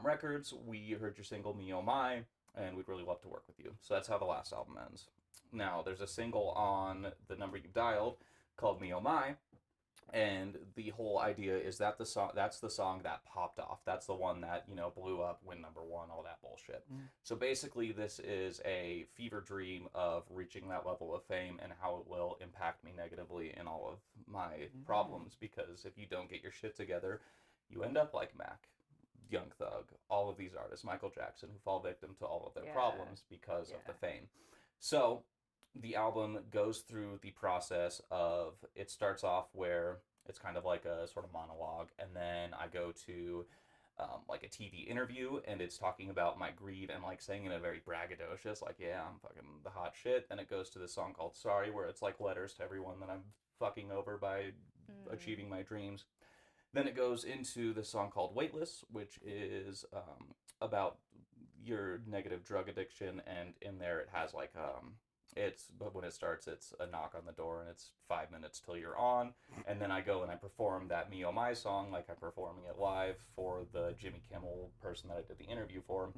Records. We heard your single, Me Oh My, and we'd really love to work with you." So that's how the last album ends. Now, there's a single on The Number You've Dialed called Me Oh My, and the whole idea is that that's the song that popped off. That's the one that, blew up, went #1, all that bullshit. So basically, this is a fever dream of reaching that level of fame and how it will impact me negatively in all of my problems, because if you don't get your shit together, you end up like Mac. Young Thug, all of these artists, Michael Jackson, who fall victim to all of their Yeah. problems because of the Yeah. fame. So the album goes through the process of, it starts off where it's kind of like a sort of monologue, and then I go to like a TV interview, and it's talking about my greed and like saying in a very braggadocious, like, yeah, I'm fucking the hot shit. And it goes to this song called Sorry, where it's like letters to everyone that I'm fucking over by achieving my dreams. Then it goes into the song called Weightless, which is about your negative drug addiction, and in there it has like but when it starts, it's a knock on the door, and it's 5 minutes till you're on. And then I go and I perform that Me Oh My song, like I'm performing it live for the Jimmy Kimmel person that I did the interview for.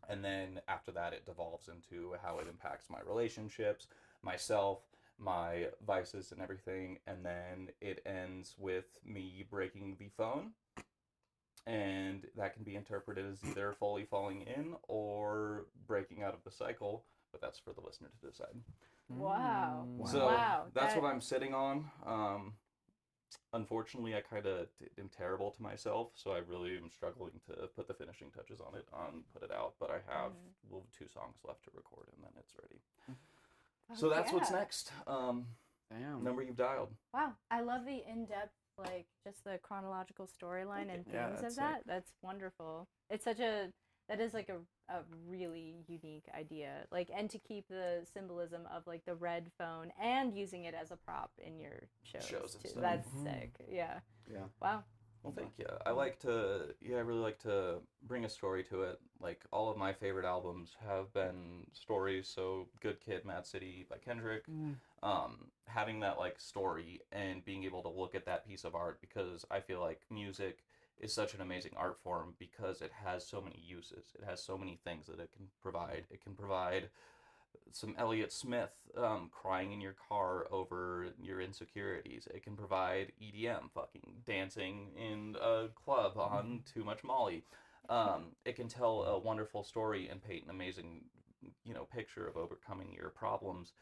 And then after that, it devolves into how it impacts my relationships, myself, my vices, and everything. And then it ends with me breaking the phone. And that can be interpreted as either fully falling in or breaking out of the cycle, but that's for the listener to decide. Wow. So Wow. that's what I'm sitting on. Unfortunately, I kind of am terrible to myself, so I really am struggling to put the finishing touches on it, put it out. But I have 2 songs left to record, and then it's ready. So that's what's next. Damn. Number you've dialed. Wow, I love the in-depth, like, just the chronological storyline and Yeah, themes that's of that. That's wonderful. It's that is like a really unique idea. Like, and to keep the symbolism of like the red phone and using it as a prop in your shows and too. stuff. That's sick. Yeah. Yeah. Wow. Well, thank you. I really like to bring a story to it. Like, all of my favorite albums have been stories. So, Good Kid, Mad City by Kendrick. Having that, like, story and being able to look at that piece of art, because I feel like music is such an amazing art form because it has so many uses. It has so many things that it can provide. It can provide some Elliott Smith crying in your car over your insecurities. It can provide EDM, fucking dancing in a club on too much Molly. It can tell a wonderful story and paint an amazing, picture of overcoming your problems.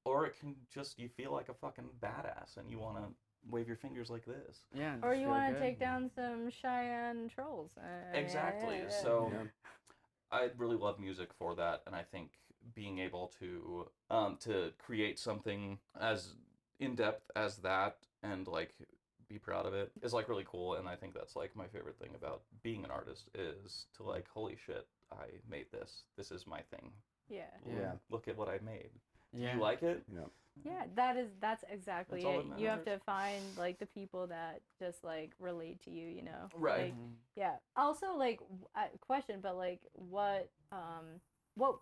Or it can just, you feel like a fucking badass and you want to wave your fingers like this. Yeah. Or you want to good. take down some Cheyenne trolls. Exactly. Yeah. So I really love music for that, and I think being able to create something as in depth as that and like be proud of it is like really cool. And I think that's like my favorite thing about being an artist, is to like, holy shit, I made this. This is my thing. Yeah. Look at what I made. Yeah. Do you like it? Yeah. Yeah, that's exactly That's all it. that You have matters. to find like the people that just like relate to you, Right. Like, yeah. Also, like, question, but like, what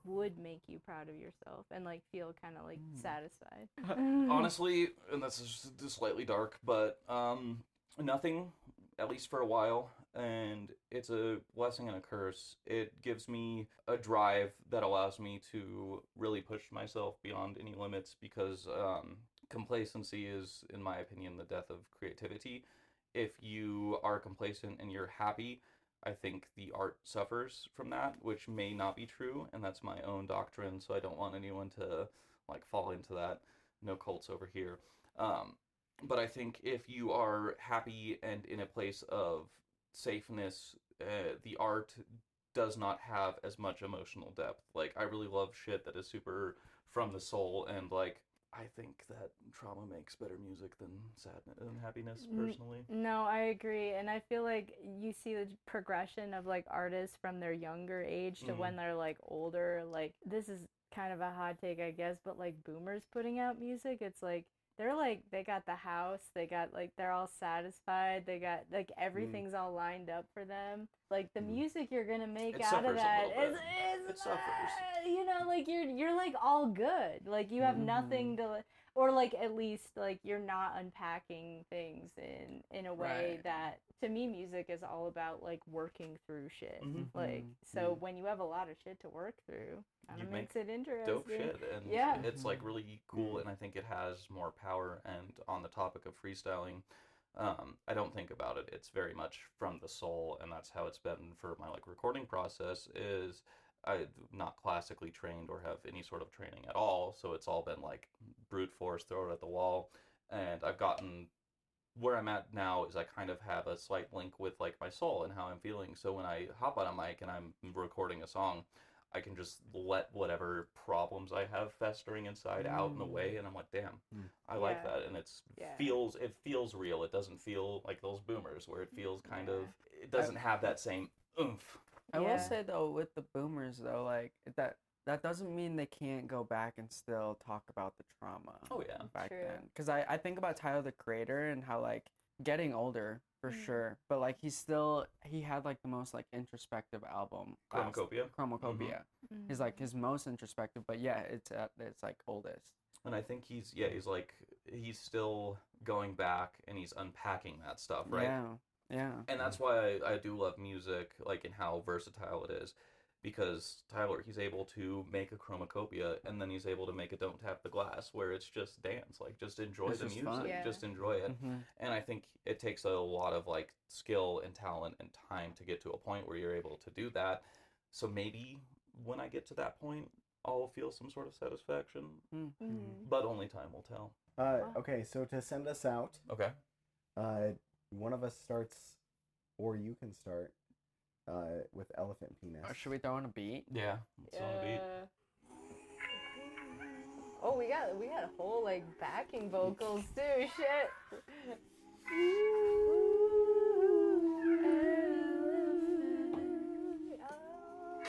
would make you proud of yourself and like feel kind of like satisfied? Honestly, and that's just slightly dark, but nothing, at least for a while. And it's a blessing and a curse. It gives me a drive that allows me to really push myself beyond any limits, because complacency is, in my opinion, the death of creativity. If you are complacent and you're happy, I think the art suffers from that, which may not be true, and that's my own doctrine, so I don't want anyone to like fall into that. No cults over here. But I think if you are happy and in a place of safeness, the art does not have as much emotional depth. Like, I really love shit that is super from the soul, and like, I think that trauma makes better music than sadness and happiness, personally. No, I agree, and I feel like you see the progression of like artists from their younger age to when they're like older. Like, this is kind of a hot take, I guess, but like boomers putting out music, it's like they got the house, they got like, they're all satisfied, they got like everything's all lined up for them. Like, the music you're gonna make It out of suffers a that little bit. is It suffers. like you're like all good. Like, you have nothing to, or like at least like you're not unpacking things in a way Right. that, to me, music is all about like working through shit. Like, Mhm. so when you have a lot of shit to work through, kind You of make makes it interesting. Dope shit, and Yeah. it's like really cool, and I think it has more power. And on the topic of freestyling, I don't think about it. It's very much from the soul, and that's how it's been for my like recording process. Is I'm not classically trained or have any sort of training at all, so it's all been like brute force, throw it at the wall, and I've gotten where I'm at now is I kind of have a slight link with like my soul and how I'm feeling. So when I hop on a mic and I'm recording a song, I can just let whatever problems I have festering inside out and away, and I'm like, damn, I like that, and it feels real. It doesn't feel like those boomers where it feels kind of, it doesn't have that same oomph. I will say though, with the boomers though, like that doesn't mean they can't go back and still talk about the trauma. Oh yeah, back then. Because I think about Tyler the Creator and how like getting older for sure, but like he had like the most like introspective album. Chromacopia. He's like his most introspective, but yeah, it's like oldest. And I think he's still going back and he's unpacking that stuff, right? Yeah. And that's why I do love music, like, in how versatile it is. Because Tyler, he's able to make a chromacopia, and then he's able to make a Don't Tap the Glass, where it's just dance, like, just enjoy the music, just enjoy it. And I think it takes a lot of, like, skill and talent and time to get to a point where you're able to do that. So maybe when I get to that point, I'll feel some sort of satisfaction, but only time will tell. Okay, so to send us out, one of us starts, or you can start, with Elephant Penis. Should we throw in a beat? Yeah, let's throw in a beat. Oh, we got a whole like backing vocals too. Shit.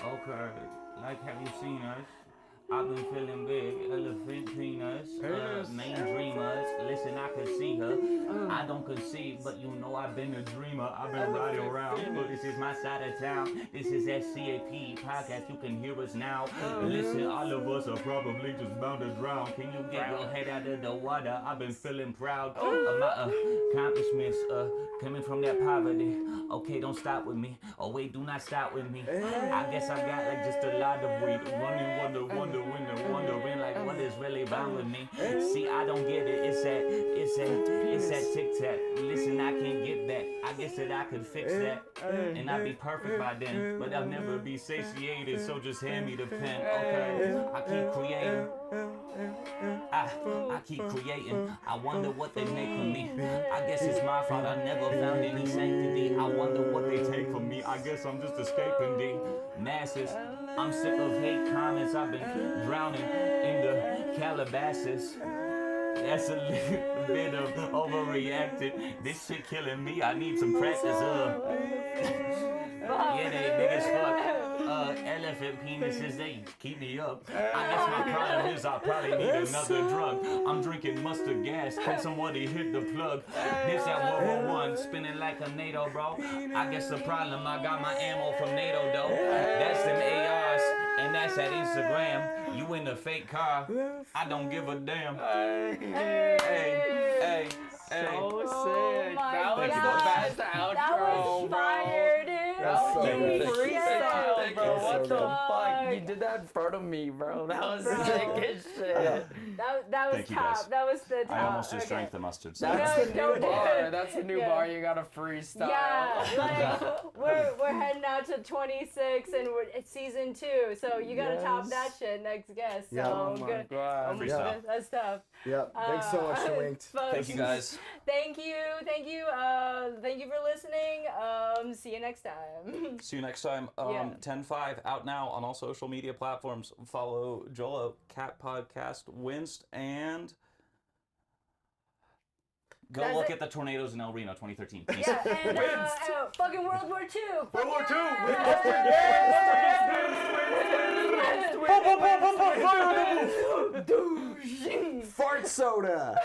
Okay, like have you seen us? I've been feeling big, elephant penis, main dreamers. Listen, I can see her. I don't conceive, but you know I've been a dreamer. I've been riding around, but this is my side of town. This is S01EP podcast. You can hear us now. Listen, all of us are probably just bound to drown. Can you get your head out of the water? I've been feeling proud of my accomplishments, coming from that poverty. Okay, don't stop with me. Oh wait, do not stop with me. I guess I got like just a lot of weed, running, wondering like what is really wrong with me. See, I don't get it. It's that tic-tac. Listen, I can't get that. I guess that I could fix that, and I'd be perfect by then. But I'll never be satiated, so just hand me the pen. Okay, I keep creating. I keep creating. I wonder what they make of me. I guess it's my fault. I never found any sanctity. I wonder what they take from me. I guess I'm just escaping the masses. I'm sick of hate comments. I've been drowning in the Calabasas. That's a little bit of overreacted. This shit killing me. I need some practice. Yeah, they big as fuck. Elephant penises, they keep me up. I guess my problem is I probably need another drug. I'm drinking mustard gas. Can somebody hit the plug? This at World War I, spinning like a NATO, bro. I guess the problem, I got my ammo from NATO, though. That's them ARs, and that's at Instagram. You in the fake car, I don't give a damn. Hey. So sick. That was God. the best outro, That was fire, dude. That's so You good. freestyle, bro. That's What so the good. fuck? You did that in front of me, bro. That was sick as shit. That was Thank you, top. guys. That was the top. I almost just drank the mustard. That's No, the don't new do bar. it. That's the new Yeah. bar. You gotta freestyle. Yeah, like we're heading out to 26 and it's season 2, so you gotta top that shit next guest. So Yeah. Oh my good. god. Freestyle. That's tough. Yep. Thanks so much, Winct. Folks, Thank you, guys. Thank you for listening. See you next time. See you next time. Yeah. 10-5 out now on all social media platforms. Follow Jolo, Cat Podcast, Winct, and go That's look it. at the tornadoes in El Reno 2013. Peace. Yeah, and fucking World War II. World War II. Fart soda.